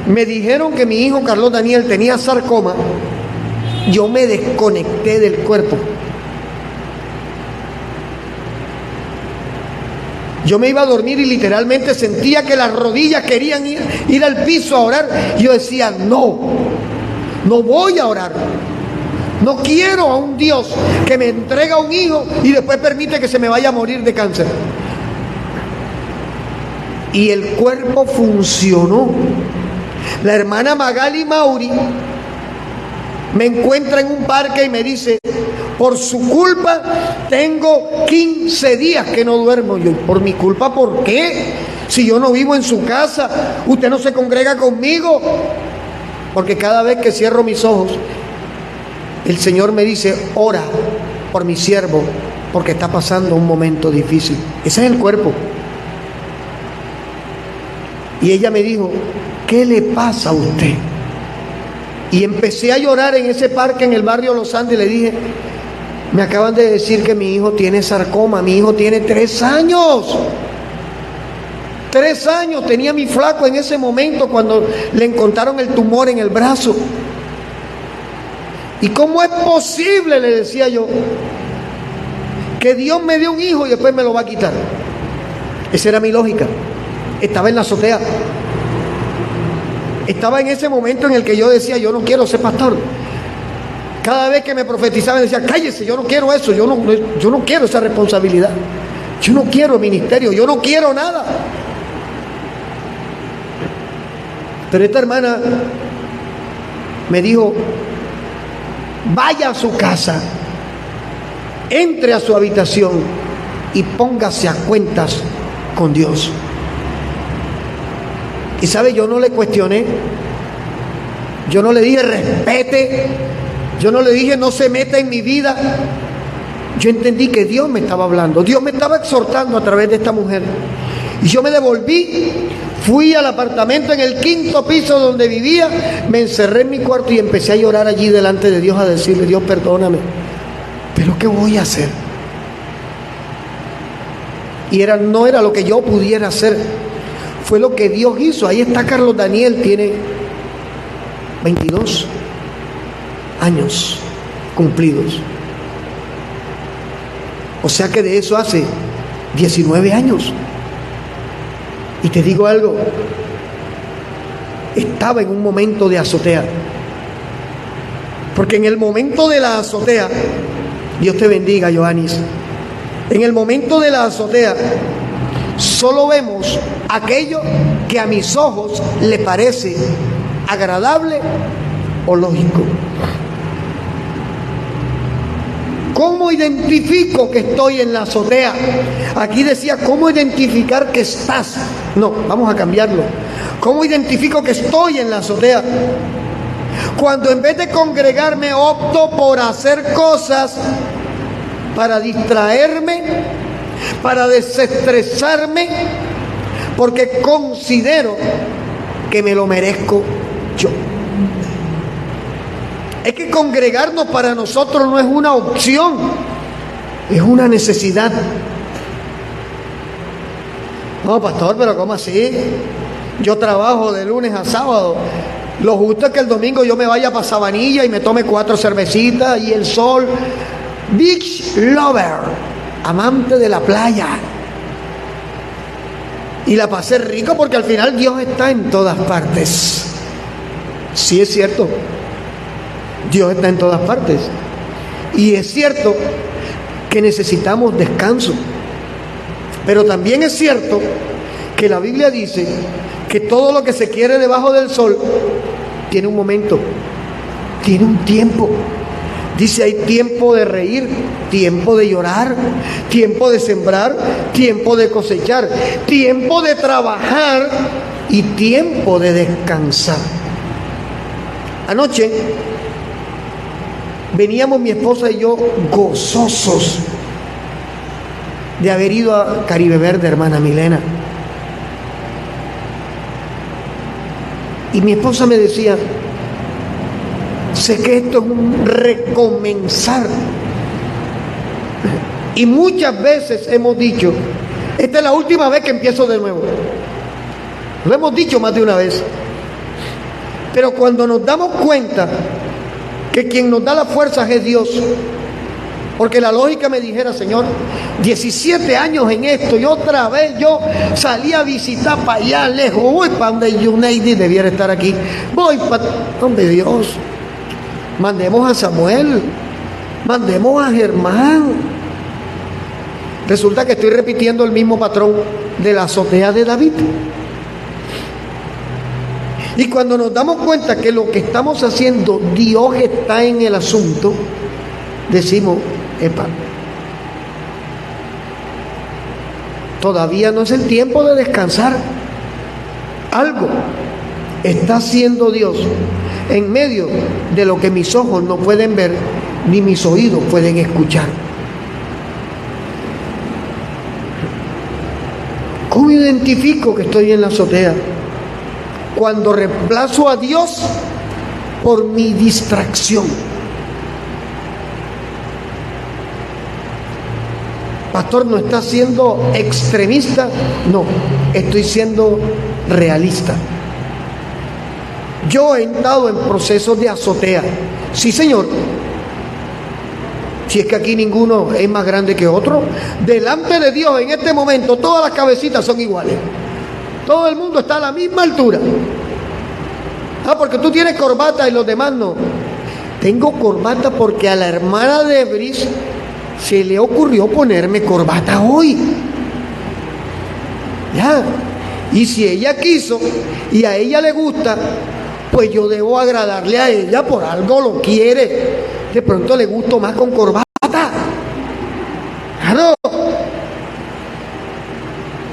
me dijeron que mi hijo Carlos Daniel tenía sarcoma, yo me desconecté del cuerpo. Yo me iba a dormir y literalmente sentía que las rodillas querían ir al piso a orar. Y yo decía: no voy a orar. No quiero a un Dios que me entrega un hijo y después permite que se me vaya a morir de cáncer. Y el cuerpo funcionó. La hermana Magali Mauri me encuentra en un parque y me dice: Por su culpa tengo 15 días que no duermo. Yo, ¿por mi culpa por qué? Si yo no vivo en su casa, usted no se congrega conmigo. Porque cada vez que cierro mis ojos, el Señor me dice, ora por mi siervo, porque está pasando un momento difícil. Ese es el cuerpo. Y ella me dijo, ¿qué le pasa a usted? Y empecé a llorar en ese parque en el barrio Los Andes y le dije, me acaban de decir que mi hijo tiene sarcoma, mi hijo tiene 3 años. 3 años tenía mi flaco en ese momento cuando le encontraron el tumor en el brazo. ¿Y cómo es posible, le decía yo, que Dios me dé un hijo y después me lo va a quitar? Esa era mi lógica. Estaba en la azotea. Estaba en ese momento en el que yo decía, yo no quiero ser pastor. Cada vez que me profetizaban decía, cállese, yo no quiero eso, yo no quiero esa responsabilidad. Yo no quiero ministerio, yo no quiero nada. Pero esta hermana me dijo, vaya a su casa, entre a su habitación y póngase a cuentas con Dios. Y sabe, yo no le cuestioné, yo no le dije respete, yo no le dije no se meta en mi vida. Yo entendí que Dios me estaba hablando, Dios me estaba exhortando a través de esta mujer. Y yo me devolví, fui al apartamento en el 5º piso donde vivía, me encerré en mi cuarto y empecé a llorar allí delante de Dios, a decirle, Dios, perdóname, pero ¿qué voy a hacer? Y no era lo que yo pudiera hacer, fue lo que Dios hizo. Ahí está Carlos Daniel, tiene 22 años cumplidos. O sea que de eso hace 19 años. Y te digo algo, estaba en un momento de azotea. Porque en el momento de la azotea, Dios te bendiga, Joanis, en el momento de la azotea, solo vemos aquello que a mis ojos le parece agradable o lógico. ¿Cómo identifico que estoy en la azotea? Aquí decía, ¿cómo identificar que estás? No, vamos a cambiarlo. ¿Cómo identifico que estoy en la azotea? Cuando en vez de congregarme opto por hacer cosas para distraerme, para desestresarme, porque considero que me lo merezco yo. Es que congregarnos para nosotros no es una opción, es una necesidad. No, pastor, pero ¿cómo así? Yo trabajo de lunes a sábado. Lo justo es que el domingo yo me vaya para Sabanilla y me tome 4 cervecitas y el sol. Beach lover, amante de la playa. Y la pasé rico porque al final Dios está en todas partes. Sí, es cierto. Dios está en todas partes. Y es cierto que necesitamos descanso. Pero también es cierto que la Biblia dice que todo lo que se quiere debajo del sol tiene un momento, tiene un tiempo. Dice, hay tiempo de reír, tiempo de llorar, tiempo de sembrar, tiempo de cosechar, tiempo de trabajar y tiempo de descansar. Anoche veníamos mi esposa y yo gozosos de haber ido a Caribe Verde, hermana Milena. Y mi esposa me decía, sé que esto es un recomenzar. Y muchas veces hemos dicho, esta es la última vez que empiezo de nuevo. Lo hemos dicho más de una vez. Pero cuando nos damos cuenta que quien nos da las fuerzas es Dios, porque la lógica me dijera, Señor, 17 años en esto y otra vez yo salí a visitar para allá lejos, voy para donde Yuneidi debiera estar aquí, voy para donde Dios. Mandemos a Samuel, mandemos a Germán. Resulta que estoy repitiendo el mismo patrón de la azotea de David. Y cuando nos damos cuenta que lo que estamos haciendo, Dios está en el asunto, decimos, epa, todavía no es el tiempo de descansar. Algo está haciendo Dios en medio de lo que mis ojos no pueden ver ni mis oídos pueden escuchar. ¿Cómo identifico que estoy en la azotea? Cuando reemplazo a Dios por mi distracción. Pastor, ¿no está siendo extremista? No, estoy siendo realista. Yo he estado en procesos de azotea. Sí, Señor. Si es que aquí ninguno es más grande que otro. Delante de Dios en este momento todas las cabecitas son iguales. Todo el mundo está a la misma altura. Porque tú tienes corbata y los demás no. Tengo corbata porque a la hermana de Bris se le ocurrió ponerme corbata hoy. Ya. Y si ella quiso y a ella le gusta, pues yo debo agradarle a ella, por algo lo quiere. De pronto le gusto más con corbata. Claro.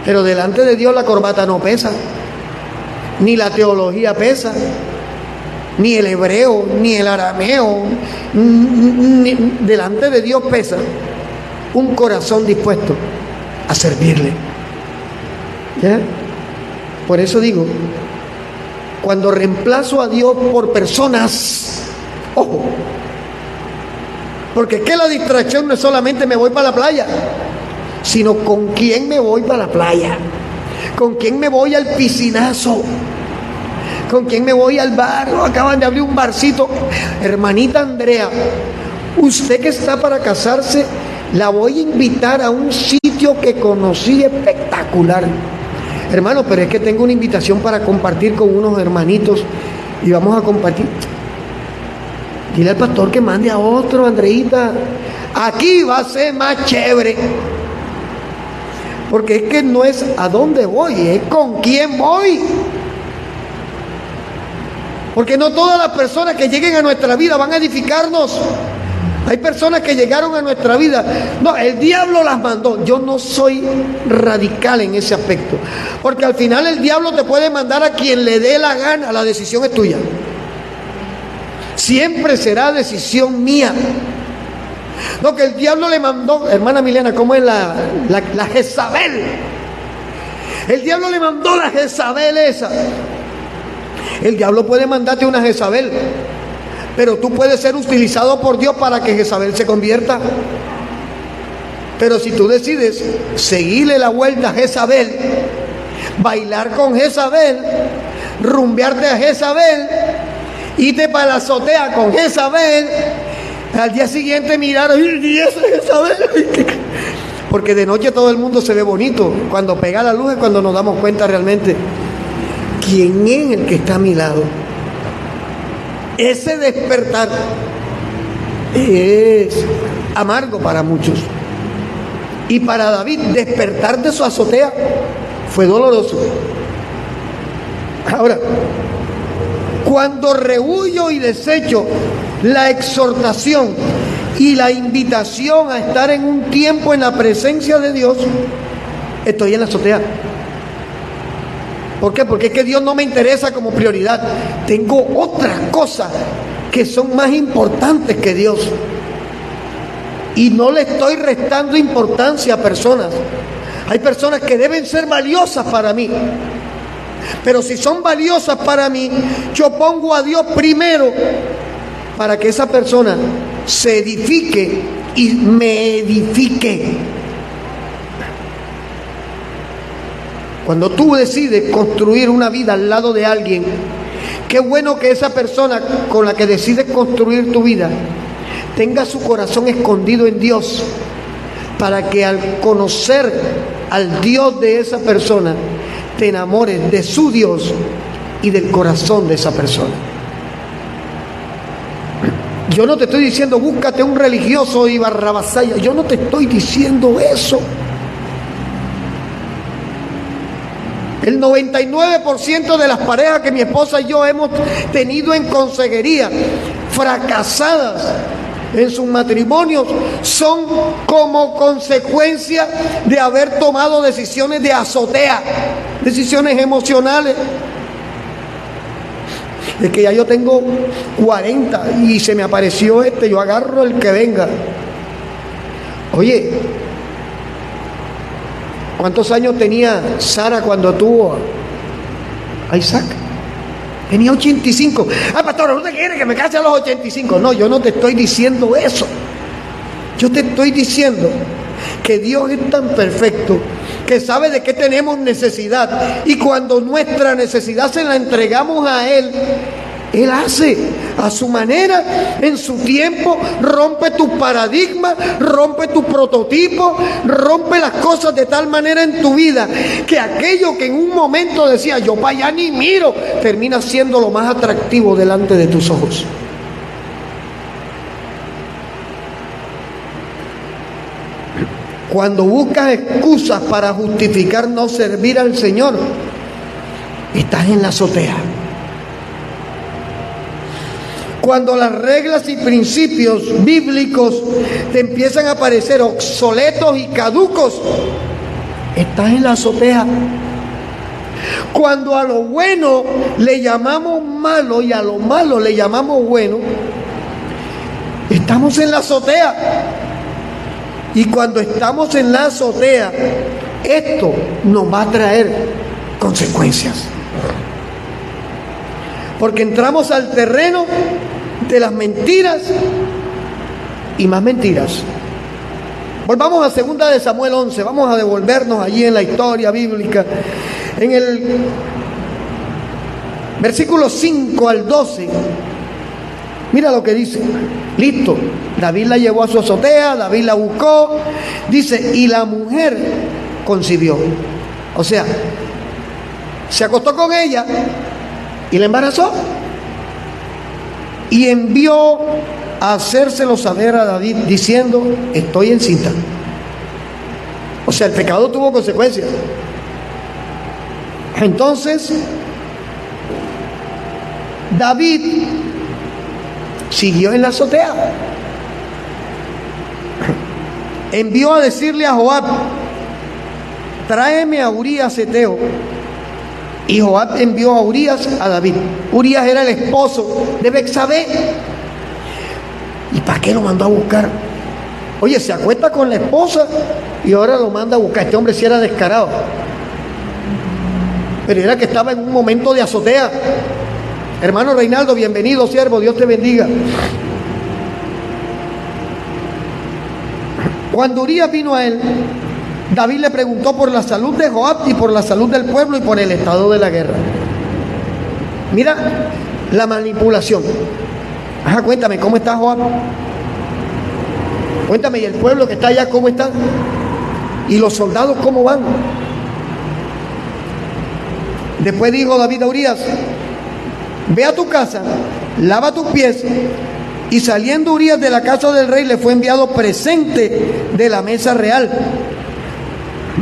Pero delante de Dios la corbata no pesa. Ni la teología pesa. Ni el hebreo, ni el arameo. Delante de Dios pesa un corazón dispuesto a servirle. ¿Ya? Por eso digo, cuando reemplazo a Dios por personas, ojo, porque es que la distracción no es solamente me voy para la playa, sino con quién me voy para la playa, con quién me voy al piscinazo, con quién me voy al bar. Acaban de abrir un barcito. Hermanita Andrea, usted que está para casarse, la voy a invitar a un sitio que conocí espectacular. Hermano, pero es que tengo una invitación para compartir con unos hermanitos y vamos a compartir. Dile al pastor que mande a otro, Andreita. Aquí va a ser más chévere. Porque es que no es a dónde voy, es con quién voy. Porque no todas las personas que lleguen a nuestra vida van a edificarnos. Hay personas que llegaron a nuestra vida. No, el diablo las mandó. Yo no soy radical en ese aspecto. Porque al final el diablo te puede mandar a quien le dé la gana. La decisión es tuya. Siempre será decisión mía. Lo que el diablo le mandó, hermana Milena, ¿cómo es la Jezabel? El diablo le mandó la Jezabel esa. El diablo puede mandarte una Jezabel, pero tú puedes ser utilizado por Dios para que Jezabel se convierta. Pero si tú decides seguirle la vuelta a Jezabel, bailar con Jezabel, rumbearte a Jezabel, irte para la azotea con Jezabel, al día siguiente mirar, y esa Jezabel, porque de noche todo el mundo se ve bonito. Cuando pega la luz es cuando nos damos cuenta realmente quién es el que está a mi lado. Ese despertar es amargo para muchos. Y para David, despertar de su azotea fue doloroso. Ahora, cuando rehuyo y desecho la exhortación y la invitación a estar en un tiempo en la presencia de Dios, estoy en la azotea. ¿Por qué? Porque es que Dios no me interesa como prioridad. Tengo otras cosas que son más importantes que Dios. Y no le estoy restando importancia a personas. Hay personas que deben ser valiosas para mí. Pero si son valiosas para mí, yo pongo a Dios primero para que esa persona se edifique y me edifique. Cuando tú decides construir una vida al lado de alguien, qué bueno que esa persona con la que decides construir tu vida tenga su corazón escondido en Dios, para que al conocer al Dios de esa persona, te enamores de su Dios y del corazón de esa persona. Yo no te estoy diciendo búscate un religioso y barrabasaya. Yo no te estoy diciendo eso. El 99% de las parejas que mi esposa y yo hemos tenido en consejería, fracasadas, en sus matrimonios son como consecuencia de haber tomado decisiones de azotea, decisiones emocionales. Es que ya yo tengo 40 y se me apareció yo agarro el que venga. Oye, ¿cuántos años tenía Sara cuando tuvo a Isaac? Tenía 85. Pastor, ¿usted quiere que me case a los 85? No, yo no te estoy diciendo eso. Yo te estoy diciendo que Dios es tan perfecto que sabe de qué tenemos necesidad, y cuando nuestra necesidad se la entregamos a Él, Él hace a su manera, en su tiempo, rompe tus paradigmas, rompe tus prototipos, rompe las cosas de tal manera en tu vida que aquello que en un momento decía yo para allá ni miro, termina siendo lo más atractivo delante de tus ojos. Cuando buscas excusas para justificar no servir al Señor, estás en la azotea. Cuando las reglas y principios bíblicos te empiezan a parecer obsoletos y caducos, estás en la azotea. Cuando a lo bueno le llamamos malo y a lo malo le llamamos bueno, estamos en la azotea. Y cuando estamos en la azotea, esto nos va a traer consecuencias. Porque entramos al terreno de las mentiras y más mentiras. Volvamos a 2 de Samuel 11, vamos a devolvernos allí en la historia bíblica. En el versículo 5 al 12, mira lo que dice. Listo, David la llevó a su azotea, David la buscó, dice, y la mujer concibió. O sea, se acostó con ella y la embarazó. Y envió a hacérselo saber a David diciendo, estoy encinta. O sea, el pecado tuvo consecuencias. Entonces, David siguió en la azotea. Envió a decirle a Joab, tráeme a Urías Eteo. Y Joab envió a Urías a David. Urías era el esposo de Betsabé. ¿Y para qué lo mandó a buscar? Oye, se acuesta con la esposa y ahora lo manda a buscar. Este hombre sí era descarado. Pero era que estaba en un momento de azotea. Hermano Reinaldo, bienvenido, siervo, Dios te bendiga. Cuando Urías vino a él, David le preguntó por la salud de Joab y por la salud del pueblo y por el estado de la guerra. Mira la manipulación. Ajá, cuéntame, ¿cómo está Joab? Cuéntame, ¿y el pueblo que está allá cómo está? ¿Y los soldados cómo van? Después dijo David a Urías, ve a tu casa, lava tus pies. Y saliendo Urías de la casa del rey, le fue enviado presente de la mesa real.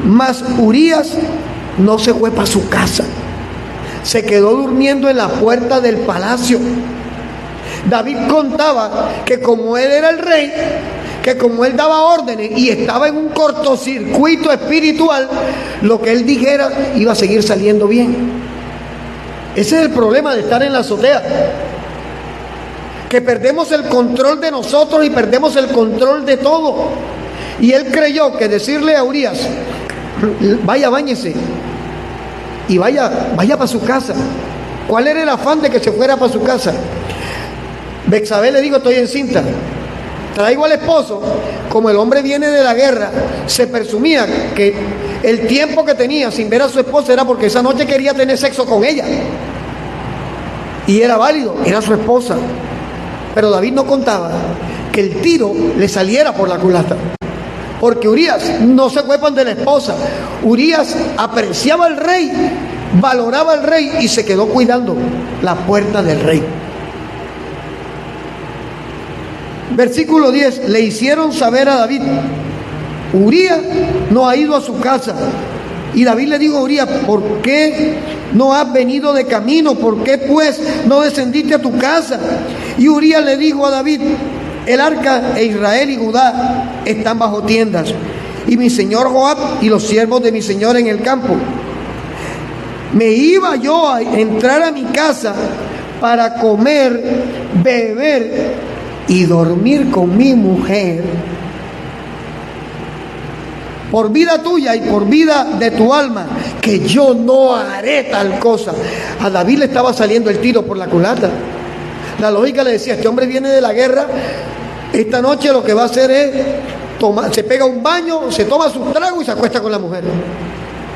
Mas Urías no se fue para su casa, se quedó durmiendo en la puerta del palacio. David contaba que como él era el rey, que como él daba órdenes y estaba en un cortocircuito espiritual, lo que él dijera iba a seguir saliendo bien. Ese es el problema de estar en la azotea, que perdemos el control de nosotros y perdemos el control de todo. Y él creyó que decirle a Urías, vaya, báñese y vaya para su casa. ¿Cuál era el afán de que se fuera para su casa? Betsabé le dijo, estoy encinta. Traigo al esposo. Como el hombre viene de la guerra, se presumía que el tiempo que tenía sin ver a su esposa era porque esa noche quería tener sexo con ella. Y era válido, era su esposa. Pero David no contaba que el tiro le saliera por la culata. Porque Urías no se fue de la esposa. Urías apreciaba al rey, valoraba al rey y se quedó cuidando la puerta del rey. Versículo 10, le hicieron saber a David, Urías no ha ido a su casa. Y David le dijo a Urías, ¿por qué no has venido de camino? ¿Por qué pues no descendiste a tu casa? Y Urías le dijo a David, El arca e Israel y Judá están bajo tiendas, y mi señor Joab y los siervos de mi señor en el campo. Me iba yo a entrar a mi casa para comer, beber y dormir con mi mujer. Por vida tuya y por vida de tu alma, que yo no haré tal cosa. A David le estaba saliendo el tiro por la culata. La lógica le decía: este hombre viene de la guerra, esta noche lo que va a hacer es se pega un baño, se toma sus tragos y se acuesta con la mujer.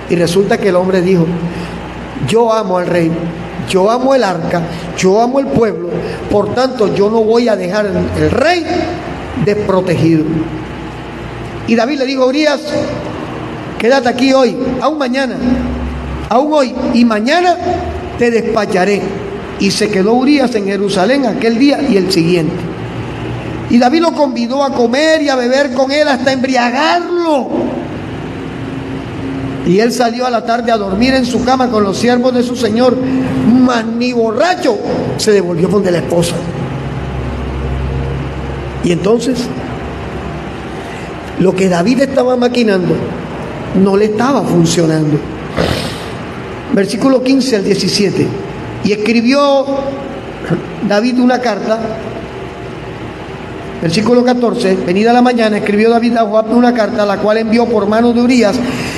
Y resulta que el hombre dijo: yo amo al rey, yo amo el arca, yo amo el pueblo, por tanto yo no voy a dejar el rey desprotegido. Y David le dijo a Urías: quédate aquí hoy, aún mañana, aún hoy, y mañana te despacharé. Y se quedó Urías en Jerusalén aquel día y el siguiente. Y David lo convidó a comer y a beber con él hasta embriagarlo. Y él salió a la tarde a dormir en su cama con los siervos de su señor, mas ni borracho se devolvió donde la esposa. Y entonces, lo que David estaba maquinando no le estaba funcionando. Versículo 15 al 17. Y escribió David una carta. Versículo 14, venida la mañana, escribió David a Joab una carta, la cual envió por mano de Urías,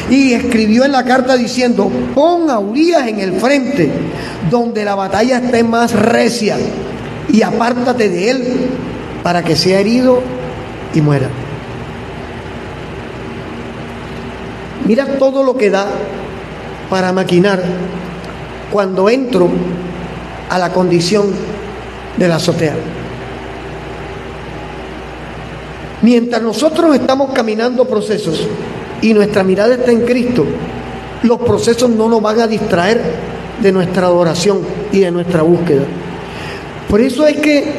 y escribió en la carta diciendo: pon a Urías en el frente, donde la batalla esté más recia, y apártate de él, para que sea herido y muera. Mira todo lo que da para maquinar cuando entro a la condición de la azotea. Mientras nosotros estamos caminando procesos y nuestra mirada está en Cristo, los procesos no nos van a distraer de nuestra adoración y de nuestra búsqueda. Por eso es que,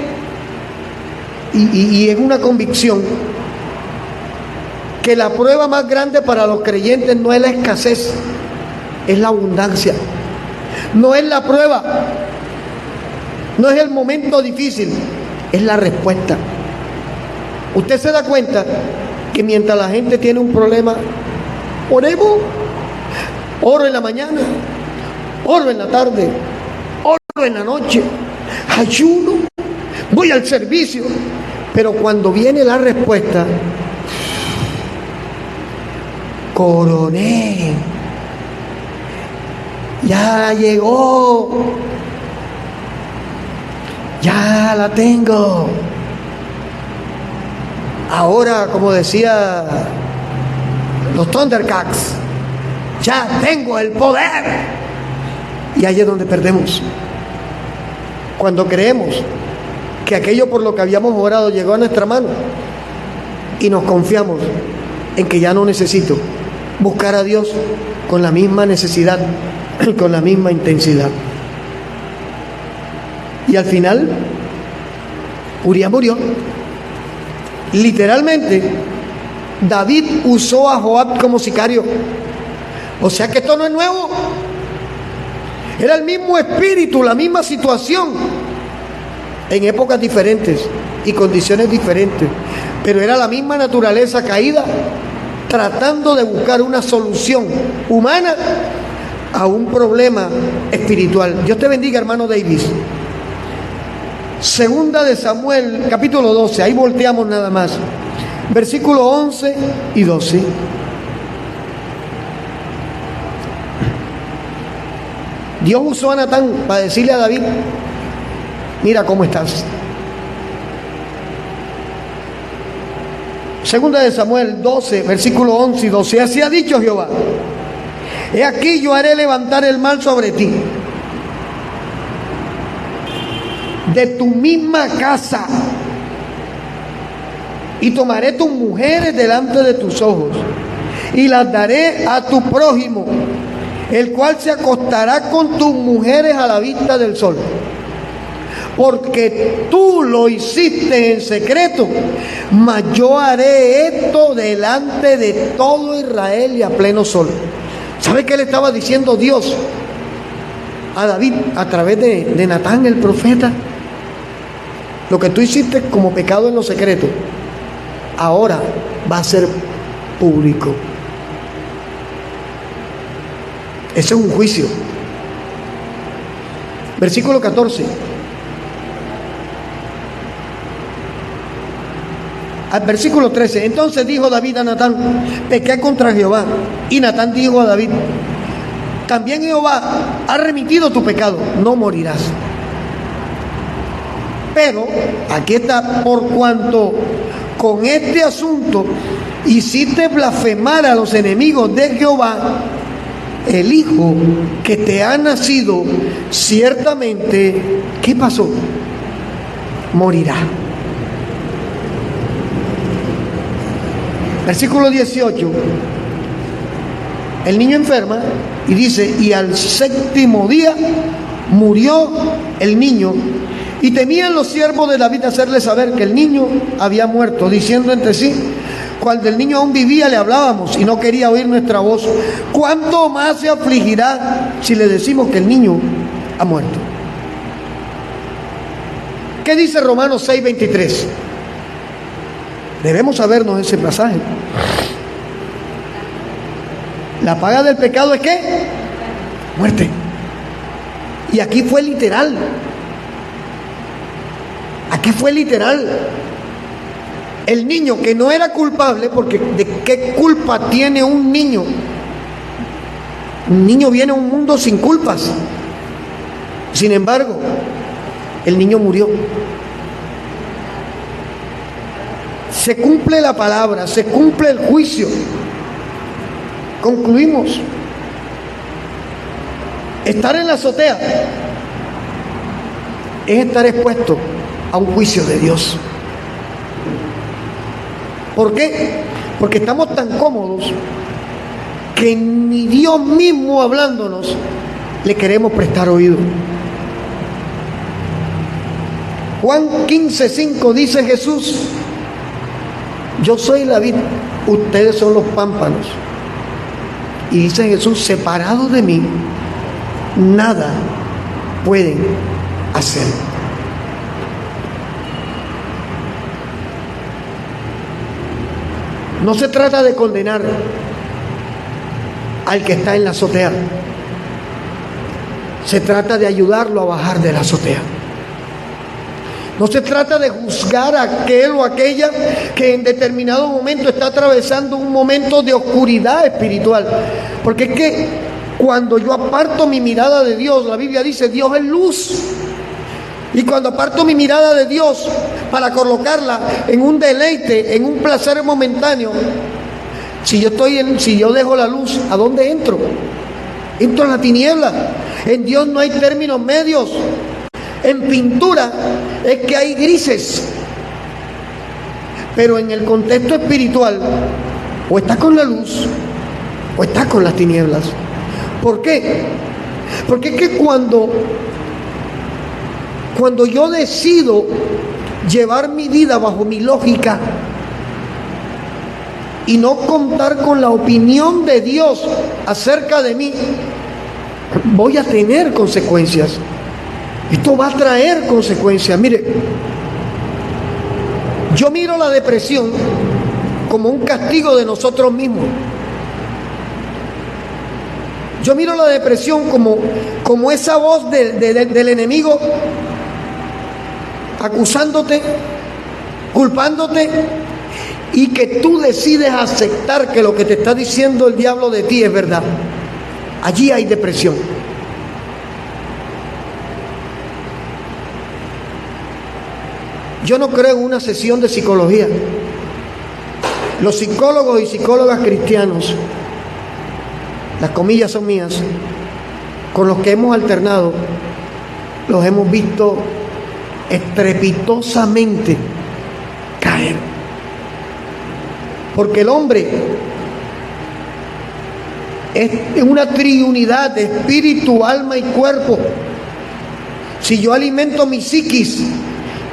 y es una convicción, que la prueba más grande para los creyentes no es la escasez, es la abundancia. No es la prueba, no es el momento difícil, es la respuesta. Usted se da cuenta que mientras la gente tiene un problema, oremos. Oro en la mañana, oro en la tarde, oro en la noche, ayuno, voy al servicio. Pero cuando viene la respuesta, coroné, ya llegó, ya la tengo. Ahora, como decía los Thundercats, ya tengo el poder. Y ahí es donde perdemos. Cuando creemos que aquello por lo que habíamos orado llegó a nuestra mano y nos confiamos en que ya no necesito buscar a Dios con la misma necesidad, con la misma intensidad. Y al final, Urías murió. Literalmente, David usó a Joab como sicario. O sea que esto no es nuevo. Era el mismo espíritu, la misma situación, en épocas diferentes y condiciones diferentes. Pero era la misma naturaleza caída, tratando de buscar una solución humana a un problema espiritual. Dios te bendiga, hermano Davis. Segunda de Samuel, capítulo 12, ahí volteamos nada más. Versículos 11 y 12. Dios usó a Natán para decirle a David: mira cómo estás. Segunda de Samuel 12, versículos 11 y 12. Así ha dicho Jehová: he aquí yo haré levantar el mal sobre ti, de tu misma casa, y tomaré tus mujeres delante de tus ojos, y las daré a tu prójimo, el cual se acostará con tus mujeres a la vista del sol. Porque tú lo hiciste en secreto, mas yo haré esto delante de todo Israel y a pleno sol. ¿Sabe qué le estaba diciendo Dios a David a través de Natán el profeta? Lo que tú hiciste como pecado en lo secreto, ahora va a ser público. Ese es un juicio. Versículo 14. Al versículo 13. Entonces dijo David a Natán: pequé contra Jehová. Y Natán dijo a David: también Jehová ha remitido tu pecado, no morirás. Pero, aquí está, por cuanto con este asunto hiciste blasfemar a los enemigos de Jehová, el hijo que te ha nacido, ciertamente, ¿qué pasó? Morirá. Versículo 18. El niño enferma y dice: y al séptimo día murió el niño. Y temían los siervos de David hacerle saber que el niño había muerto, diciendo entre sí: cuando el niño aún vivía le hablábamos y no quería oír nuestra voz. ¿Cuánto más se afligirá si le decimos que el niño ha muerto? ¿Qué dice Romanos 6:23? Debemos sabernos ese pasaje. La paga del pecado es ¿qué? Muerte. Y aquí fue literal. Aquí fue literal. El niño que no era culpable, porque ¿de qué culpa tiene un niño? Un niño viene a un mundo sin culpas. Sin embargo, el niño murió. Se cumple la palabra, se cumple el juicio. Concluimos. Estar en la azotea es estar expuesto a un juicio de Dios. ¿Por qué? Porque estamos tan cómodos que ni Dios mismo hablándonos le queremos prestar oído. Juan 15:5 dice Jesús: yo soy la vid, ustedes son los pámpanos. Y dice Jesús: separados de mí, nada pueden hacer. No se trata de condenar al que está en la azotea. Se trata de ayudarlo a bajar de la azotea. No se trata de juzgar a aquel o aquella que en determinado momento está atravesando un momento de oscuridad espiritual. Porque es que cuando yo aparto mi mirada de Dios, la Biblia dice: Dios es luz. Y cuando aparto mi mirada de Dios para colocarla en un deleite, en un placer momentáneo, si yo dejo la luz, ¿a dónde entro? Entro en la tiniebla. En Dios no hay términos medios. En pintura es que hay grises. Pero en el contexto espiritual, o estás con la luz o estás con las tinieblas. ¿Por qué? Porque es que cuando yo decido llevar mi vida bajo mi lógica y no contar con la opinión de Dios acerca de mí, voy a tener consecuencias. Esto va a traer consecuencias. Mire, yo miro la depresión como un castigo de nosotros mismos. Yo miro la depresión como esa voz del enemigo acusándote, culpándote, y que tú decides aceptar que lo que te está diciendo el diablo de ti es verdad. Allí hay depresión. Yo no creo en una sesión de psicología. Los psicólogos y psicólogas cristianos, las comillas son mías, con los que hemos alternado, los hemos visto estrepitosamente caer. Porque el hombre es una triunidad de espíritu, alma y cuerpo. Si yo alimento mi psiquis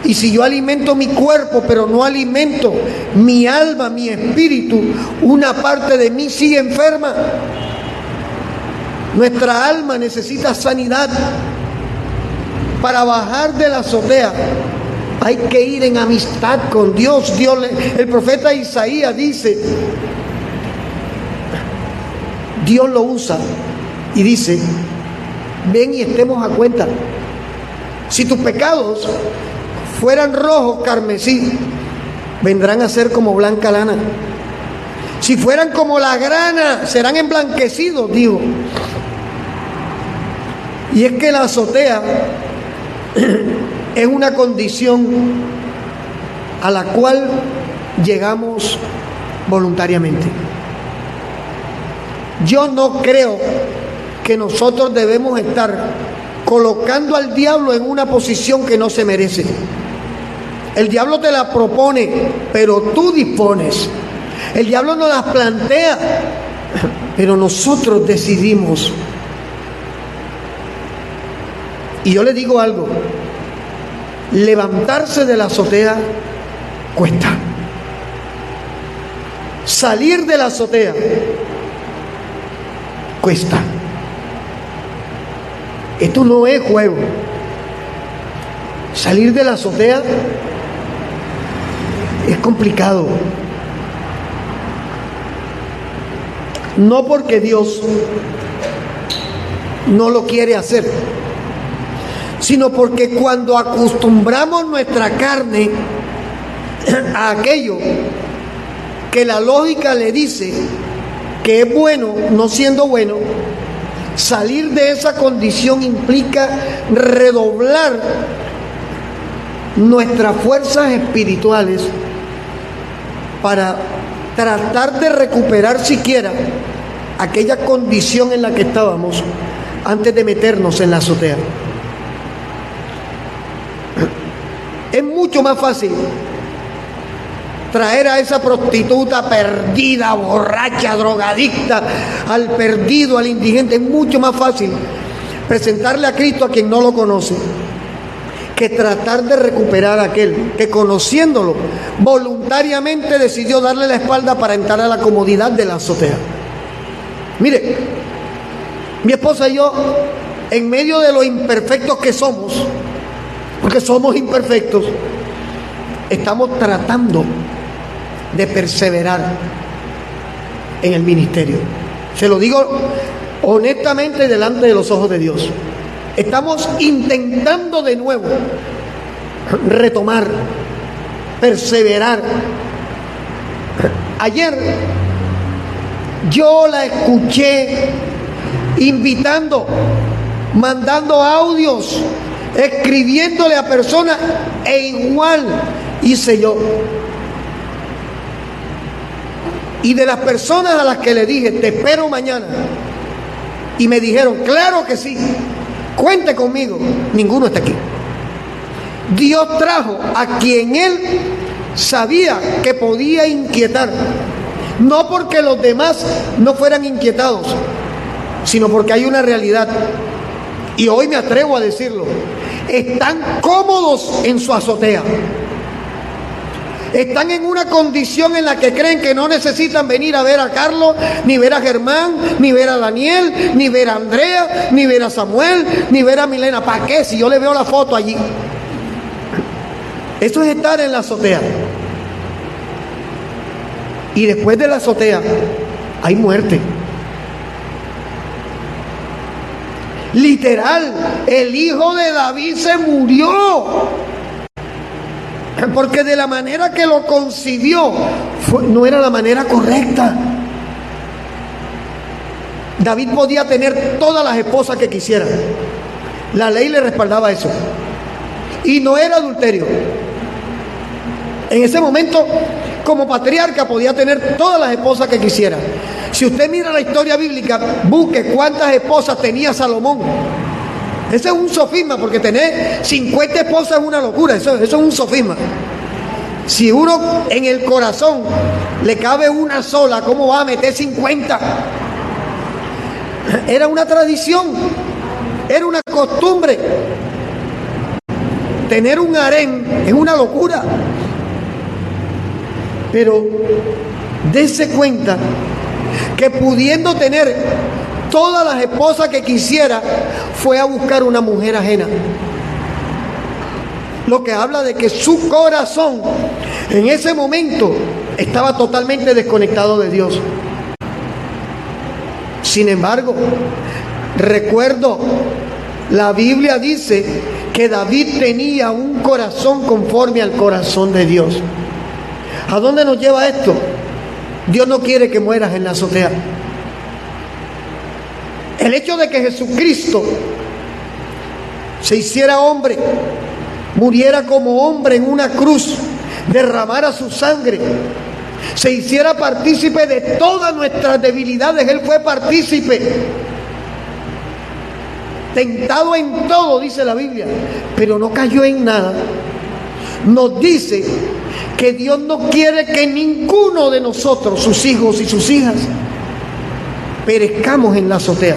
y si yo alimento mi cuerpo, pero no alimento mi alma, mi espíritu, una parte de mí sigue enferma. Nuestra alma necesita sanidad. Para bajar de la azotea Hay que ir en amistad con Dios. El profeta Isaías dice, Dios lo usa y dice, ven y estemos a cuenta. Si tus pecados fueran rojos carmesí, vendrán a ser como blanca lana. Si fueran como la grana, serán emblanquecidos, digo. Y es que la azotea es una condición a la cual llegamos voluntariamente. Yo no creo que nosotros debemos estar colocando al diablo en una posición que no se merece. El diablo te la propone, pero tú dispones. El diablo nos las plantea, pero nosotros decidimos. Y yo le digo algo, levantarse de la azotea cuesta. Salir de la azotea cuesta. Esto no es juego. Salir de la azotea es complicado. No porque Dios no lo quiere hacer, sino porque cuando acostumbramos nuestra carne a aquello que la lógica le dice que es bueno, no siendo bueno, salir de esa condición implica redoblar nuestras fuerzas espirituales para tratar de recuperar siquiera aquella condición en la que estábamos antes de meternos en la azotea. Es mucho más fácil traer a esa prostituta perdida, borracha, drogadicta, al perdido, al indigente. Es mucho más fácil presentarle a Cristo a quien no lo conoce que tratar de recuperar a aquel que, conociéndolo, voluntariamente decidió darle la espalda para entrar a la comodidad de la azotea. Mire, mi esposa y yo, en medio de lo imperfectos que somos, porque somos imperfectos, estamos tratando de perseverar en el ministerio. Se lo digo honestamente delante de los ojos de Dios. Estamos intentando de nuevo retomar, perseverar. Ayer yo la escuché invitando, mandando audios, escribiéndole a personas, e igual hice yo. Y de las personas a las que le dije, te espero mañana, y me dijeron, claro que sí, cuente conmigo, ninguno está aquí. Dios trajo a quien Él sabía que podía inquietar, no porque los demás no fueran inquietados, sino porque hay una realidad, y hoy me atrevo a decirlo: están cómodos en su azotea. Están en una condición en la que creen que no necesitan venir a ver a Carlos, ni ver a Germán, ni ver a Daniel, ni ver a Andrea, ni ver a Samuel, ni ver a Milena. ¿Para qué? Si yo le veo la foto allí. Eso es estar en la azotea. Y después de la azotea hay muerte. Literal, el hijo de David se murió. Porque de la manera que lo concibió no era la manera correcta. David podía tener todas las esposas que quisiera. La ley le respaldaba eso. Y no era adulterio. En ese momento, como patriarca, podía tener todas las esposas que quisiera. Si usted mira la historia bíblica, busque cuántas esposas tenía Salomón. Ese es un sofisma, porque tener 50 esposas es una locura. Eso es un sofisma. Si uno en el corazón le cabe una sola, ¿cómo va a meter 50? Era una tradición, era una costumbre. Tener un harén es una locura. Pero dése cuenta que, pudiendo tener todas las esposas que quisiera, fue a buscar una mujer ajena. lo que habla de que su corazón en ese momento estaba totalmente desconectado de Dios. Sin embargo, recuerdo, la Biblia dice que David tenía un corazón conforme al corazón de Dios. ¿A dónde nos lleva esto? Dios no quiere que mueras en la azotea. El hecho de que Jesucristo se hiciera hombre, muriera como hombre en una cruz, derramara su sangre, se hiciera partícipe de todas nuestras debilidades. Él fue partícipe, tentado en todo, dice la Biblia, pero no cayó en nada. Nos dice que Dios no quiere que ninguno de nosotros, sus hijos y sus hijas, perezcamos en la azotea.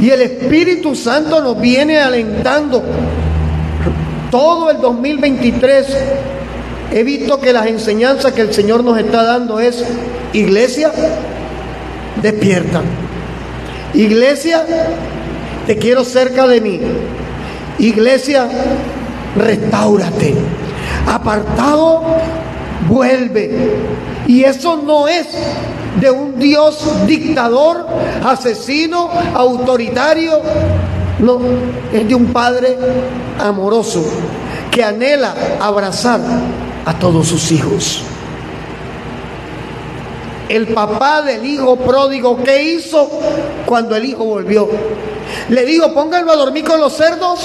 Y el Espíritu Santo nos viene alentando. Todo el 2023 he visto que las enseñanzas que el Señor nos está dando es: iglesia, despierta. Iglesia, te quiero cerca de mí. Iglesia, restáurate. Apartado, vuelve. Y eso no es de un Dios dictador, asesino, autoritario. No, es de un Padre amoroso que anhela abrazar a todos sus hijos. El papá del hijo pródigo, ¿qué hizo cuando el hijo volvió? ¿Le dijo, pónganlo a dormir con los cerdos?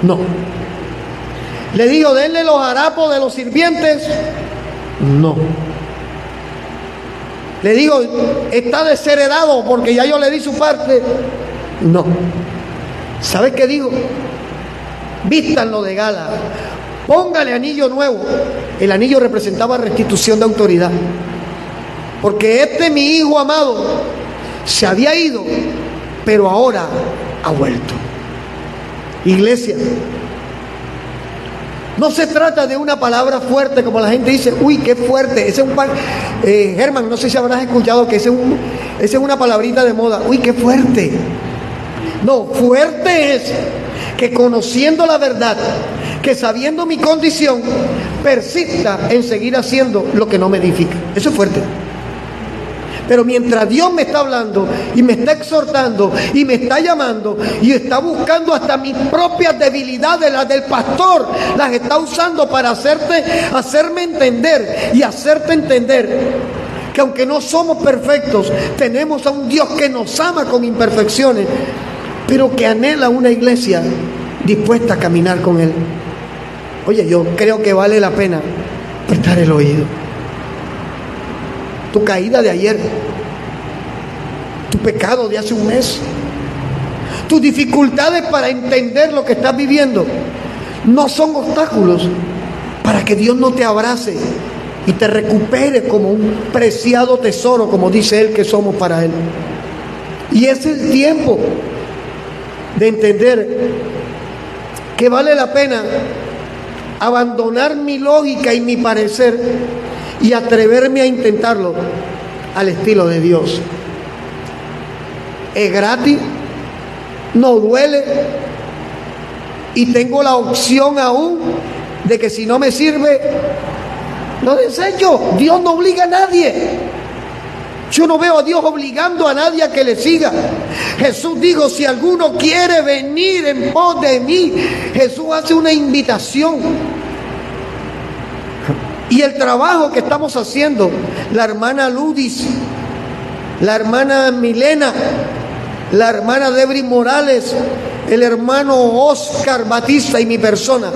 No. ¿Le dijo, denle los harapos de los sirvientes? No. ¿Le digo, está desheredado porque ya yo le di su parte? No. ¿Sabes qué digo? Vístanlo de gala, póngale anillo nuevo. El anillo representaba restitución de autoridad, porque este mi hijo amado se había ido, pero ahora ha vuelto. Iglesia, no se trata de una palabra fuerte como la gente dice. Uy, qué fuerte. Ese es un Germán, no sé si habrás escuchado que esa es una palabrita de moda. Uy, qué fuerte. No, fuerte es que conociendo la verdad, que sabiendo mi condición, persista en seguir haciendo lo que no me edifica. Eso es fuerte. Pero mientras Dios me está hablando y me está exhortando y me está llamando y está buscando hasta mis propias debilidades, las del pastor, las está usando para hacerme entender y hacerte entender que aunque no somos perfectos, tenemos a un Dios que nos ama con imperfecciones, pero que anhela una iglesia dispuesta a caminar con Él. Oye, yo creo que vale la pena prestar el oído. Tu caída de ayer, tu pecado de hace un mes, tus dificultades para entender lo que estás viviendo, no son obstáculos para que Dios no te abrace y te recupere como un preciado tesoro, como dice Él que somos para Él. Y es el tiempo de entender que vale la pena abandonar mi lógica y mi parecer y atreverme a intentarlo al estilo de Dios. Es gratis, no duele, y tengo la opción aún de que si no me sirve, lo desecho. Dios no obliga a nadie. Yo no veo a Dios obligando a nadie a que le siga. Jesús dijo, si alguno quiere venir en pos de mí, Jesús hace una invitación. Y el trabajo que estamos haciendo, la hermana Ludis, la hermana Milena, la hermana Debris Morales, el hermano Oscar Batista y mi persona,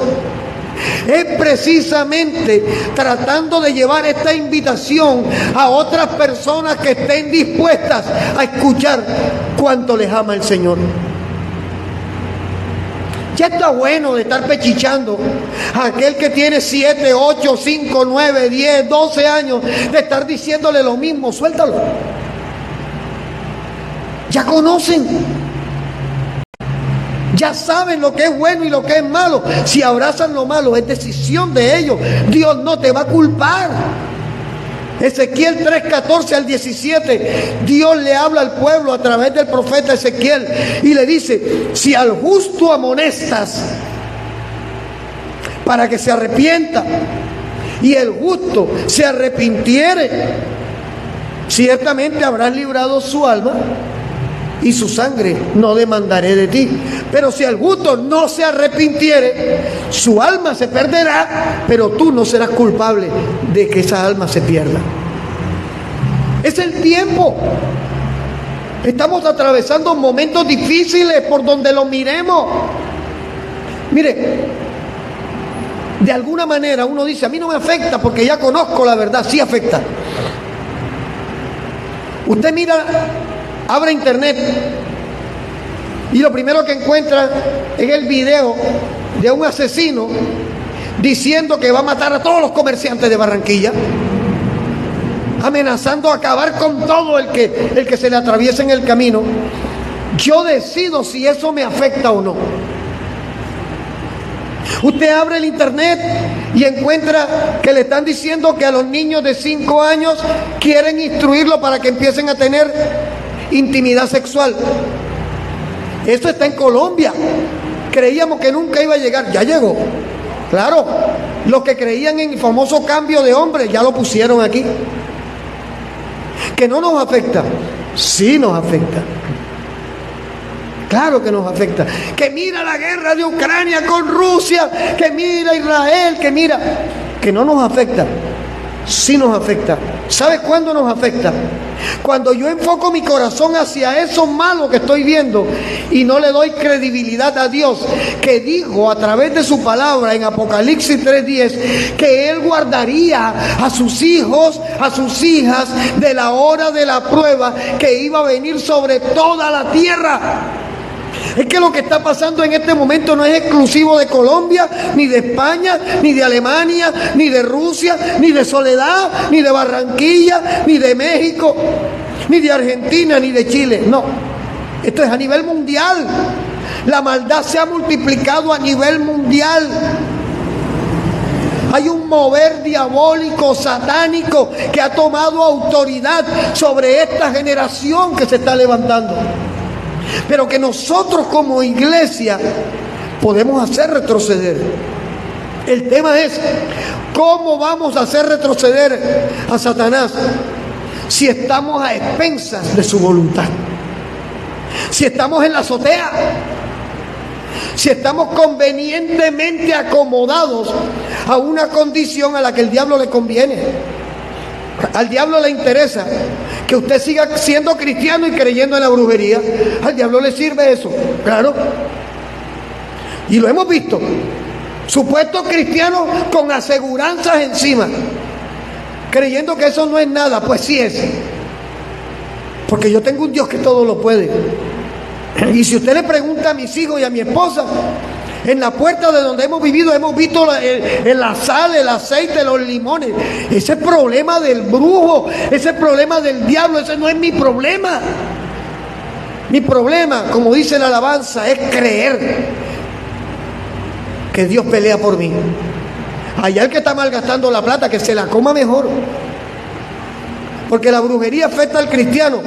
es precisamente tratando de llevar esta invitación a otras personas que estén dispuestas a escuchar cuánto les ama el Señor. Ya está bueno de estar pechichando a aquel que tiene 7, 8, 5, 9, 10, 12 años de estar diciéndole lo mismo. Suéltalo. Ya conocen. Ya saben lo que es bueno y lo que es malo. Si abrazan lo malo, es decisión de ellos. Dios no te va a culpar. Ezequiel 3:14 al 17, Dios le habla al pueblo a través del profeta Ezequiel y le dice, si al justo amonestas, para que se arrepienta y el justo se arrepintiere, ciertamente habrás librado su alma y su sangre no demandaré de ti. Pero si el justo no se arrepintiere, su alma se perderá, pero tú no serás culpable de que esa alma se pierda. Es el tiempo. Estamos atravesando momentos difíciles por donde lo miremos. Mire, de alguna manera uno dice, a mí no me afecta porque ya conozco la verdad. Sí afecta. Usted mira, abre internet y lo primero que encuentra es el video de un asesino diciendo que va a matar a todos los comerciantes de Barranquilla, amenazando a acabar con todo el que se le atraviese en el camino. Yo decido si eso me afecta o no. Usted abre el internet y encuentra que le están diciendo que a los niños de 5 años quieren instruirlos para que empiecen a tener intimidad sexual. Eso está en Colombia. Creíamos que nunca iba a llegar, ya llegó. Claro, los que creían en el famoso cambio de hombre ya lo pusieron aquí. ¿Que no nos afecta? Sí nos afecta. Claro que nos afecta. Que mira la guerra de Ucrania con Rusia, que mira Israel, que mira. Que no nos afecta. Sí nos afecta. ¿Sabe cuándo nos afecta? Cuando yo enfoco mi corazón hacia eso malo que estoy viendo y no le doy credibilidad a Dios, que dijo a través de su palabra en Apocalipsis 3:10 que Él guardaría a sus hijos, a sus hijas de la hora de la prueba que iba a venir sobre toda la tierra. Es que lo que está pasando en este momento no es exclusivo de Colombia, ni de España, ni de Alemania, ni de Rusia, ni de Soledad, ni de Barranquilla, ni de México, ni de Argentina, ni de Chile. No, esto es a nivel mundial. La maldad se ha multiplicado a nivel mundial. Hay un mover diabólico, satánico, que ha tomado autoridad sobre esta generación que se está levantando. Pero que nosotros como iglesia podemos hacer retroceder. El tema es, ¿cómo vamos a hacer retroceder a Satanás si estamos a expensas de su voluntad? Si estamos en la azotea, si estamos convenientemente acomodados a una condición a la que el diablo le conviene. Al diablo le interesa que usted siga siendo cristiano y creyendo en la brujería. Al diablo le sirve eso, claro. Y lo hemos visto. Supuestos cristianos con aseguranzas encima, creyendo que eso no es nada. Pues sí es. Porque yo tengo un Dios que todo lo puede. Y si usted le pregunta a mis hijos y a mi esposa, en la puerta de donde hemos vivido, hemos visto la sal, el aceite, los limones. Ese problema del brujo, ese problema del diablo, ese no es mi problema. Mi problema, como dice la alabanza, es creer que Dios pelea por mí. Allá el que está malgastando la plata, que se la coma mejor. Porque la brujería afecta al cristiano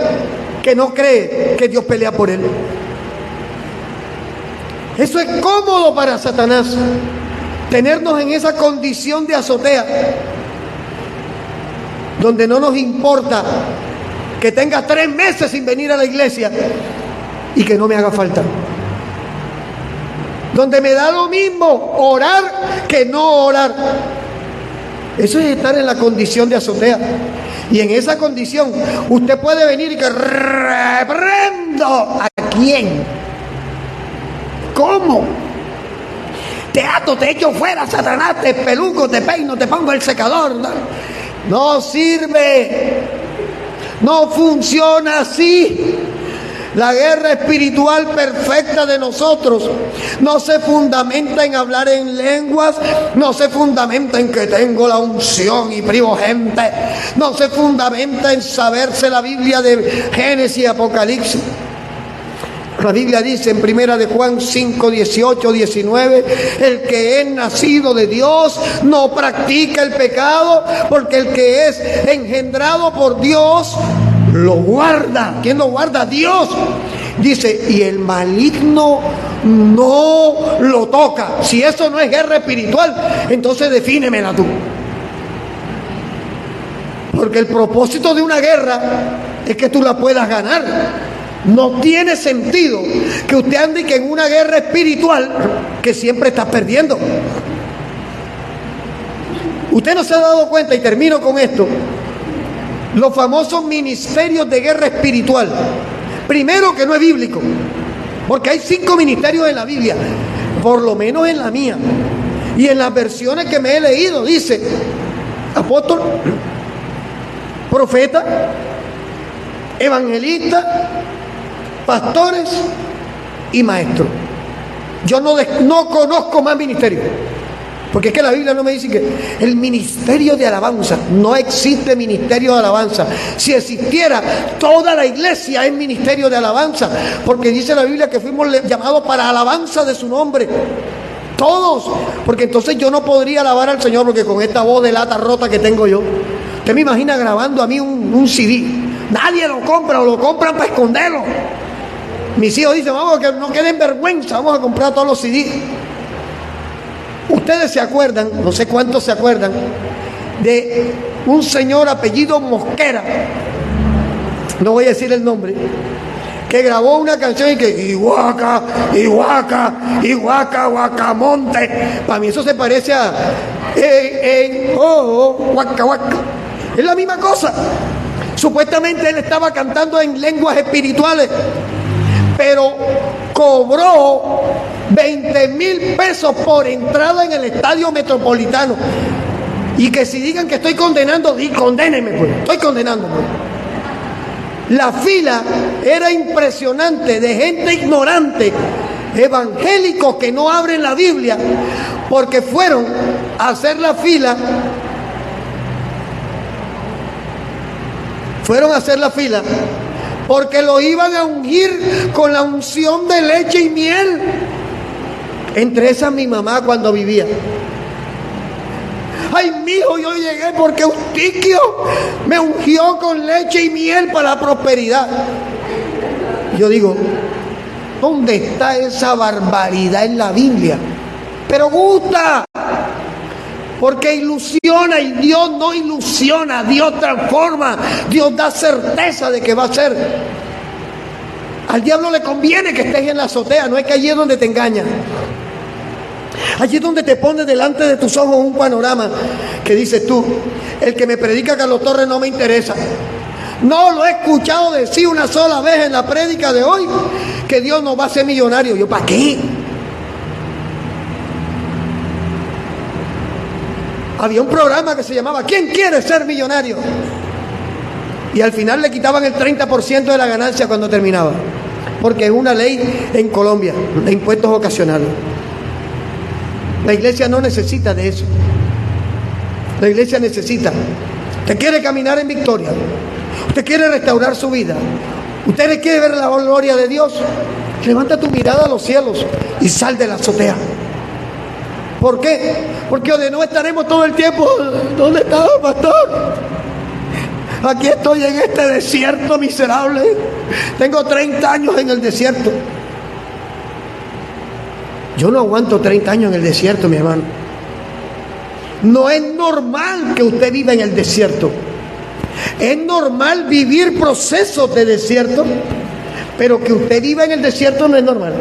que no cree que Dios pelea por él. Eso es cómodo para Satanás, tenernos en esa condición de azotea, donde no nos importa que tenga 3 meses sin venir a la iglesia y que no me haga falta. Donde me da lo mismo orar que no orar. Eso es estar en la condición de azotea. Y en esa condición usted puede venir y que reprendo. ¿A quién? ¿Cómo? Te ato, te echo fuera, Satanás, te peluco, te peino, te pongo el secador. No sirve. No funciona así. La guerra espiritual perfecta de nosotros no se fundamenta en hablar en lenguas, no se fundamenta en que tengo la unción y privo gente, no se fundamenta en saberse la Biblia de Génesis y Apocalipsis. La Biblia dice en 1 de Juan 5, 18, 19, el que es nacido de Dios no practica el pecado, porque el que es engendrado por Dios lo guarda. ¿Quién lo guarda? Dios. Dice, y el maligno no lo toca. Si eso no es guerra espiritual, entonces defínemela tú. Porque el propósito de una guerra es que tú la puedas ganar. No tiene sentido que usted ande que en una guerra espiritual que siempre está perdiendo. Usted no se ha dado cuenta, y termino con esto, los famosos ministerios de guerra espiritual. Primero, que no es bíblico, porque hay 5 ministerios en la Biblia, por lo menos en la mía. Y en las versiones que me he leído dice apóstol, profeta, evangelista, pastores y maestros. Yo no conozco más ministerios, porque es que la Biblia no me dice que el ministerio de alabanza. No existe ministerio de alabanza. Si existiera, toda la iglesia es ministerio de alabanza, porque dice la Biblia que fuimos llamados para alabanza de su nombre. Todos. Porque entonces yo no podría alabar al Señor, porque con esta voz de lata rota que tengo yo, usted me imagina grabando a mí un CD. Nadie lo compra, o lo compran para esconderlo. Mis hijos dicen, vamos, que no queden vergüenza, vamos a comprar todos los CDs. Ustedes se acuerdan, no sé cuántos se acuerdan, de un señor apellido Mosquera, no voy a decir el nombre, que grabó una canción y que Iguaca, Iguaca, Iguaca, Guacamonte. Para mí eso se parece a Guaca, Guaca. Es la misma cosa. Supuestamente él estaba cantando en lenguas espirituales, pero cobró 20,000 pesos por entrada en el estadio Metropolitano. Y que si digan que estoy condenando, condénenme, pues. Estoy condenando, pues. La fila era impresionante, de gente ignorante, evangélicos que no abren la Biblia, porque fueron a hacer la fila. Fueron a hacer la fila porque lo iban a ungir con la unción de leche y miel. Entre esas mi mamá cuando vivía. Ay, mijo, yo llegué porque Eustiquio me ungió con leche y miel para la prosperidad. Yo digo, ¿dónde está esa barbaridad en la Biblia? Pero gusta, porque ilusiona, y Dios no ilusiona, Dios transforma, Dios da certeza de que va a ser. Al diablo le conviene que estés en la azotea, no es que allí es donde te engaña. Allí es donde te pone delante de tus ojos un panorama que dices tú, el que me predica Carlos Torres no me interesa. No lo he escuchado decir una sola vez en la prédica de hoy que Dios nos va a hacer millonario. Yo, ¿para qué? Había un programa que se llamaba ¿Quién quiere ser millonario? Y al final le quitaban el 30% de la ganancia cuando terminaba, porque es una ley en Colombia de impuestos ocasionales. La iglesia no necesita de eso. La iglesia necesita. Usted quiere caminar en victoria, usted quiere restaurar su vida, usted quiere ver la gloria de Dios, levanta tu mirada a los cielos y sal de la azotea. ¿Por qué? Porque de no estaremos todo el tiempo. ¿Dónde estaba, pastor? Aquí estoy en este desierto miserable. Tengo 30 años en el desierto. Yo no aguanto 30 años en el desierto, mi hermano. No es normal que usted viva en el desierto. Es normal vivir procesos de desierto, pero que usted viva en el desierto no es normal.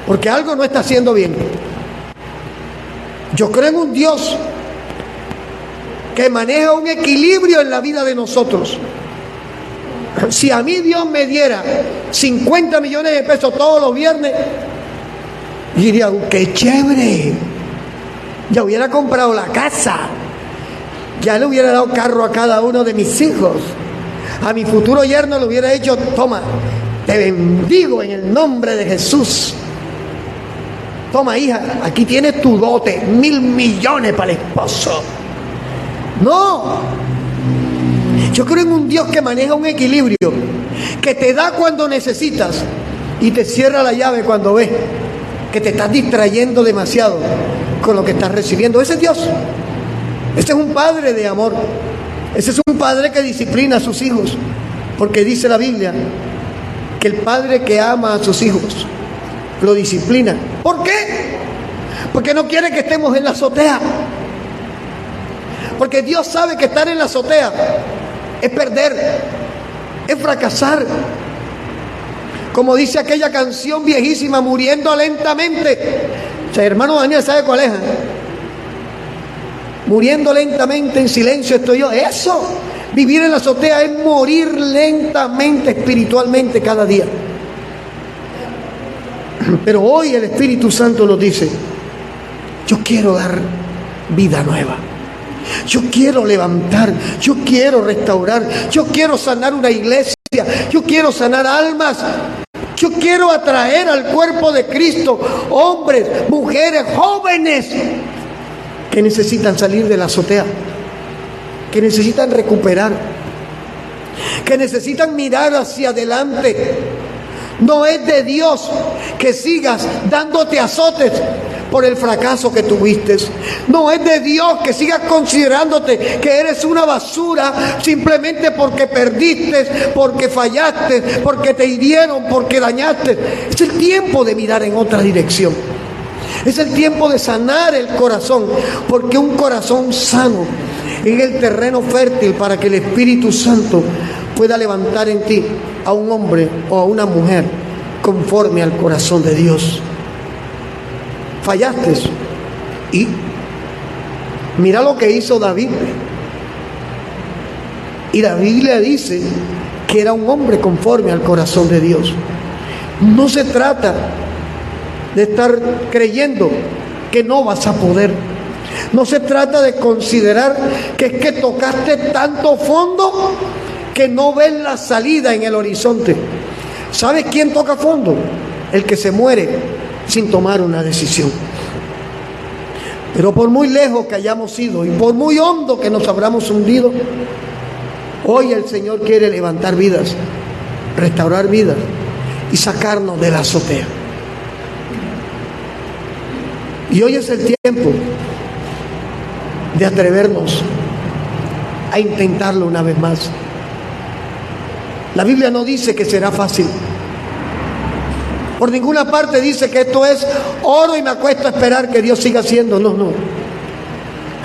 Porque algo no está haciendo bien. Yo creo en un Dios que maneja un equilibrio en la vida de nosotros. Si a mí Dios me diera 50 millones de pesos todos los viernes, diría, qué chévere, ya hubiera comprado la casa, ya le hubiera dado carro a cada uno de mis hijos, a mi futuro yerno le hubiera dicho, toma, te bendigo en el nombre de Jesús, toma hija, aquí tienes tu dote, 1,000 millones para el esposo. No, yo creo en un Dios que maneja un equilibrio, que te da cuando necesitas y te cierra la llave cuando ves que te estás distrayendo demasiado con lo que estás recibiendo. Ese es Dios. Ese es un padre de amor. Ese es un padre que disciplina a sus hijos, porque dice la Biblia que el padre que ama a sus hijos lo disciplina. ¿Por qué? Porque no quiere que estemos en la azotea. Porque Dios sabe que estar en la azotea es perder, es fracasar. Como dice aquella canción viejísima, muriendo lentamente. O sea, hermano Daniel, ¿sabe cuál es? Muriendo lentamente, en silencio estoy yo. Eso, vivir en la azotea es morir lentamente espiritualmente cada día. Pero hoy el Espíritu Santo nos dice: yo quiero dar vida nueva. Yo quiero levantar, yo quiero restaurar, yo quiero sanar una iglesia, yo quiero sanar almas, yo quiero atraer al cuerpo de Cristo hombres, mujeres, jóvenes que necesitan salir de la azotea, que necesitan recuperar, que necesitan mirar hacia adelante. No es de Dios que sigas dándote azotes por el fracaso que tuviste. No es de Dios que sigas considerándote que eres una basura simplemente porque perdiste, porque fallaste, porque te hirieron, porque dañaste. Es el tiempo de mirar en otra dirección. Es el tiempo de sanar el corazón, porque un corazón sano es el terreno fértil para que el Espíritu Santo pueda levantar en ti a un hombre o a una mujer conforme al corazón de Dios. Fallaste y mira lo que hizo David. Y la Biblia dice que era un hombre conforme al corazón de Dios. No se trata de estar creyendo que no vas a poder. No se trata de considerar que es que tocaste tanto fondo que no ves la salida en el horizonte. ¿Sabes quién toca fondo? El que se muere sin tomar una decisión. Pero por muy lejos que hayamos ido y por muy hondo que nos habramos hundido, hoy el Señor quiere levantar vidas, restaurar vidas y sacarnos de la azotea. Y hoy es el tiempo de atrevernos a intentarlo una vez más. La Biblia no dice que será fácil. Por ninguna parte dice que esto es oro y me acuesto a esperar que Dios siga haciendo. No, no.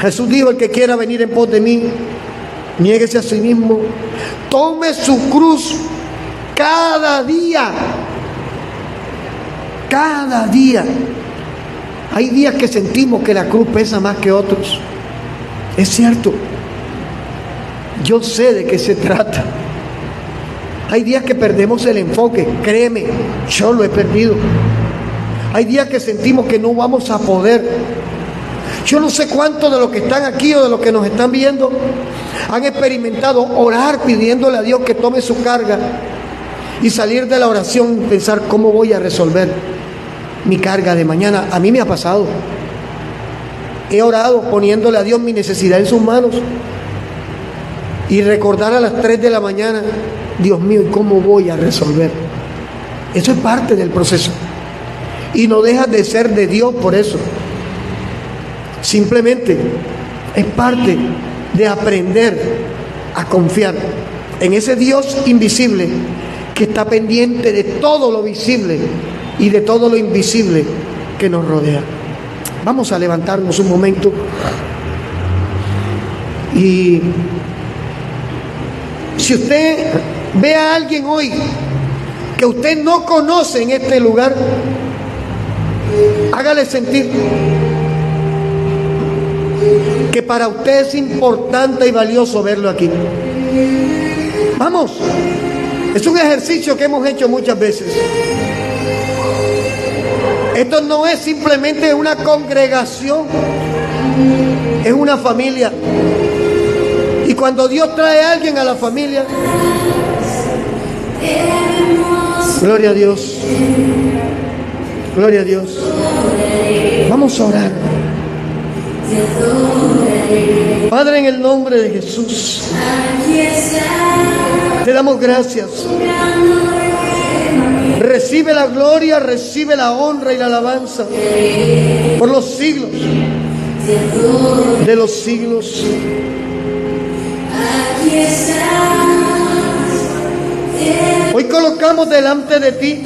Jesús dijo: el que quiera venir en pos de mí, niéguese a sí mismo, tome su cruz cada día. Cada día. Hay días que sentimos que la cruz pesa más que otros. Es cierto. Yo sé de qué se trata. Hay días que perdemos el enfoque, créeme, yo lo he perdido. Hay días que sentimos que no vamos a poder. Yo no sé cuántos de los que están aquí o de los que nos están viendo han experimentado orar pidiéndole a Dios que tome su carga y salir de la oración y pensar: ¿cómo voy a resolver mi carga de mañana? A mí me ha pasado. He orado poniéndole a Dios mi necesidad en sus manos y recordar a las 3 de la mañana: Dios mío, ¿cómo voy a resolver? Eso es parte del proceso. Y no deja de ser de Dios por eso. Simplemente es parte de aprender a confiar en ese Dios invisible que está pendiente de todo lo visible y de todo lo invisible que nos rodea. Vamos a levantarnos un momento y si usted ve a alguien hoy que usted no conoce en este lugar, hágale sentir que para usted es importante y valioso verlo aquí. Vamos, es un ejercicio que hemos hecho muchas veces. Esto no es simplemente una congregación, es una familia. Y cuando Dios trae a alguien a la familia, gloria a Dios, gloria a Dios. Vamos a orar. Padre, en el nombre de Jesús, te damos gracias. Recibe la gloria, recibe la honra y la alabanza por los siglos de los siglos. Hoy colocamos delante de ti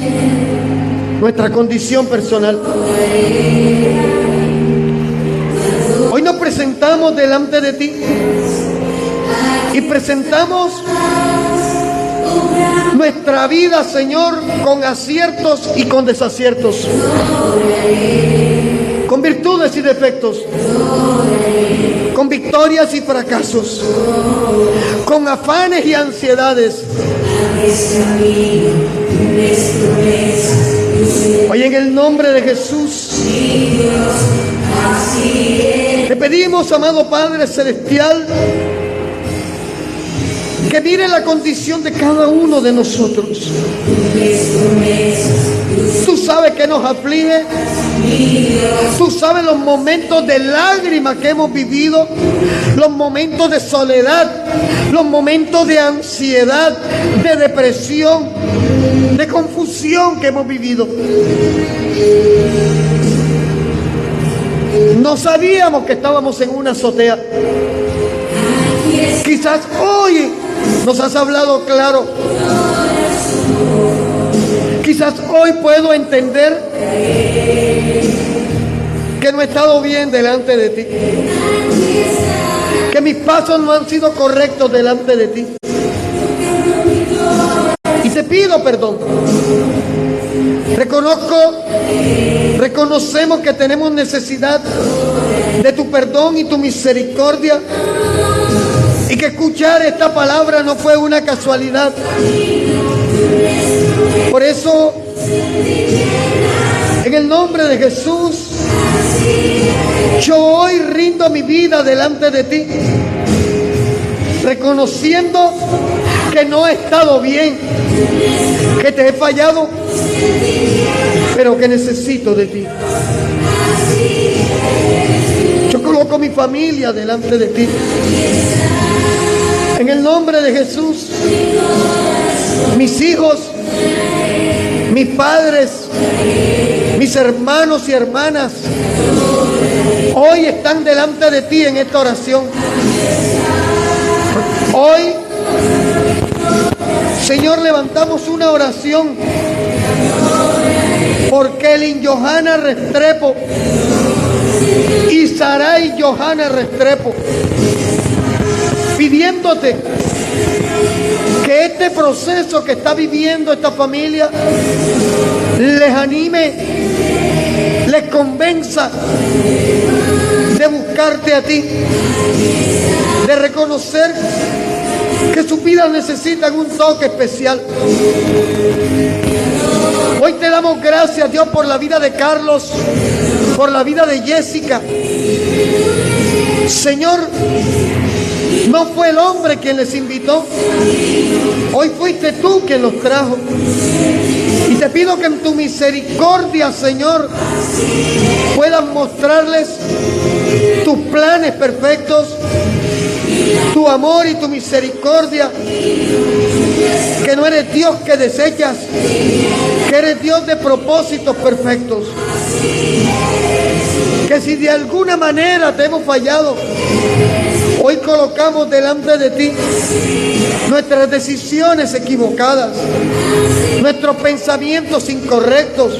nuestra condición personal. Hoy nos presentamos delante de ti y presentamos nuestra vida, Señor, con aciertos y con desaciertos, con virtudes y defectos, con victorias y fracasos, con afanes y ansiedades. Hoy en el nombre de Jesús te pedimos, amado Padre Celestial, que mire la condición de cada uno de nosotros. Tú sabes que nos aflige. Tú sabes los momentos de lágrimas que hemos vivido, los momentos de soledad, los momentos de ansiedad, de depresión, de confusión que hemos vivido. No sabíamos que estábamos en una azotea. Quizás hoy nos has hablado claro. Quizás hoy puedo entender que no he estado bien delante de ti, que mis pasos no han sido correctos delante de ti. Y te pido perdón. Reconocemos que tenemos necesidad de tu perdón y tu misericordia, y que escuchar esta palabra no fue una casualidad. Por eso, en el nombre de Jesús, yo hoy rindo mi vida delante de ti, reconociendo que no he estado bien, que te he fallado, pero que necesito de ti. Yo coloco mi familia delante de ti. En el nombre de Jesús, mis hijos, mis padres, mis hermanos y hermanas, hoy están delante de ti en esta oración. Hoy, Señor, levantamos una oración por Kelly Johanna Restrepo y Saray Johanna Restrepo, pidiéndote que este proceso que está viviendo esta familia les anime, les convenza de buscarte a ti, de reconocer que sus vidas necesitan un toque especial. Hoy te damos gracias, Dios, por la vida de Carlos, por la vida de Jessica. Señor, no fue el hombre quien les invitó, hoy fuiste tú quien los trajo. Y te pido que en tu misericordia, Señor, puedas mostrarles tus planes perfectos, tu amor y tu misericordia, que no eres Dios que desechas, que eres Dios de propósitos perfectos. Que si de alguna manera te hemos fallado, hoy colocamos delante de ti nuestras decisiones equivocadas, nuestros pensamientos incorrectos,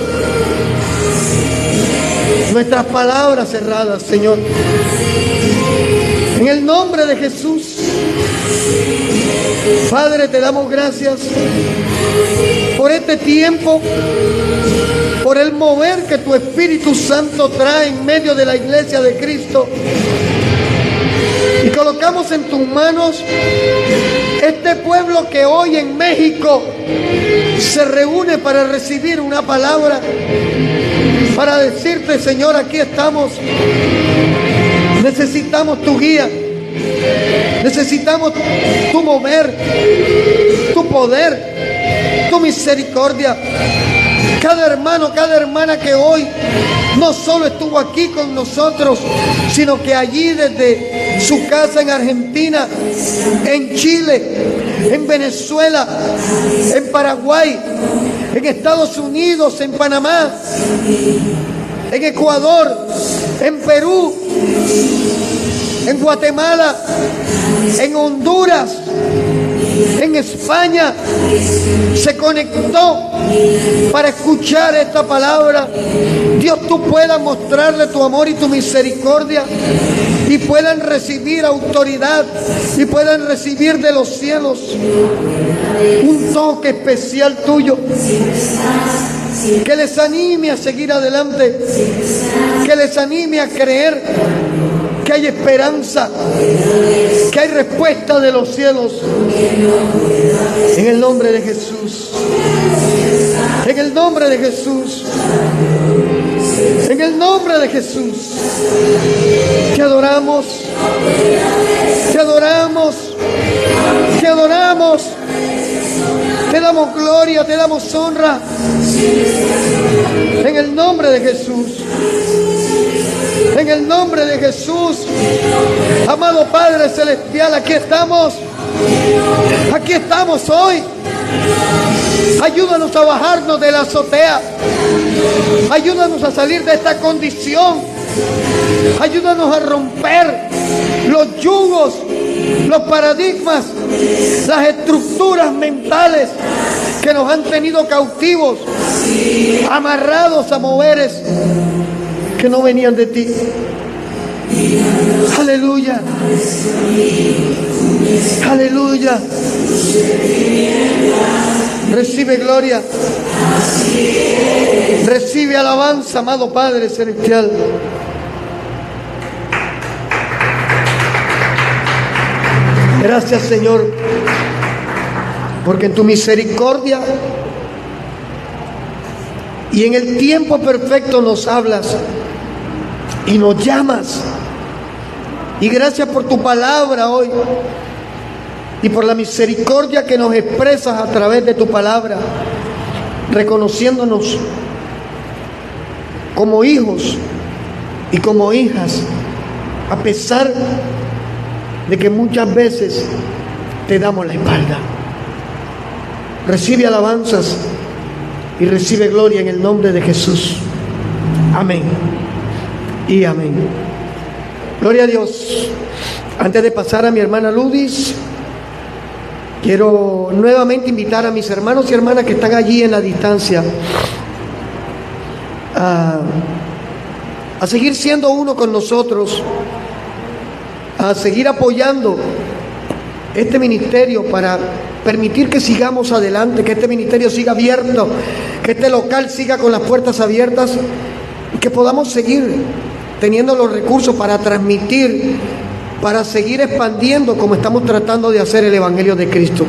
nuestras palabras erradas, Señor. En el nombre de Jesús, Padre, te damos gracias por este tiempo, por el mover que tu Espíritu Santo trae en medio de la iglesia de Cristo. Y colocamos en tus manos este pueblo que hoy en México se reúne para recibir una palabra, para decirte, Señor, aquí estamos. Necesitamos tu guía, necesitamos tu mover, tu poder, tu misericordia. Cada hermano, cada hermana que hoy no solo estuvo aquí con nosotros, sino que allí desde su casa en Argentina, en Chile, en Venezuela, en Paraguay, en Estados Unidos, en Panamá, en Ecuador, en Perú, en Guatemala, en Honduras, en España, se conectó para escuchar esta palabra. Dios, tú puedas mostrarle tu amor y tu misericordia y puedan recibir autoridad y puedan recibir de los cielos un toque especial tuyo, que les anime a seguir adelante, que les anime a creer que hay esperanza, que hay respuesta de los cielos. En el nombre de Jesús. En el nombre de Jesús. En el nombre de Jesús. Te adoramos. Te adoramos. Te adoramos. Te damos gloria, te damos honra. En el nombre de Jesús. En el nombre de Jesús. Amado Padre Celestial, aquí estamos. Aquí estamos hoy. Ayúdanos a bajarnos de la azotea. Ayúdanos a salir de esta condición. Ayúdanos a romper los yugos, los paradigmas, las estructuras mentales que nos han tenido cautivos, amarrados a moveres que no venían de ti. Aleluya. Aleluya. Recibe gloria. Recibe alabanza, amado Padre Celestial. Gracias, Señor, porque en tu misericordia y en el tiempo perfecto nos hablas y nos llamas. Y gracias por tu palabra hoy y por la misericordia que nos expresas a través de tu palabra, reconociéndonos como hijos y como hijas, a pesar de que muchas veces te damos la espalda. Recibe alabanzas y recibe gloria en el nombre de Jesús. Amén y amén. Gloria a Dios. Antes de pasar a mi hermana Ludis, quiero nuevamente invitar a mis hermanos y hermanas que están allí en la distancia a seguir siendo uno con nosotros, a seguir apoyando este ministerio para permitir que sigamos adelante, que este ministerio siga abierto, que este local siga con las puertas abiertas y que podamos seguir teniendo los recursos para transmitir, para seguir expandiendo como estamos tratando de hacer el Evangelio de Cristo.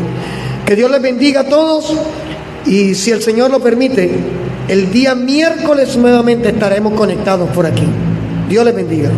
Que Dios les bendiga a todos y si el Señor lo permite, el día miércoles nuevamente estaremos conectados por aquí. Dios les bendiga.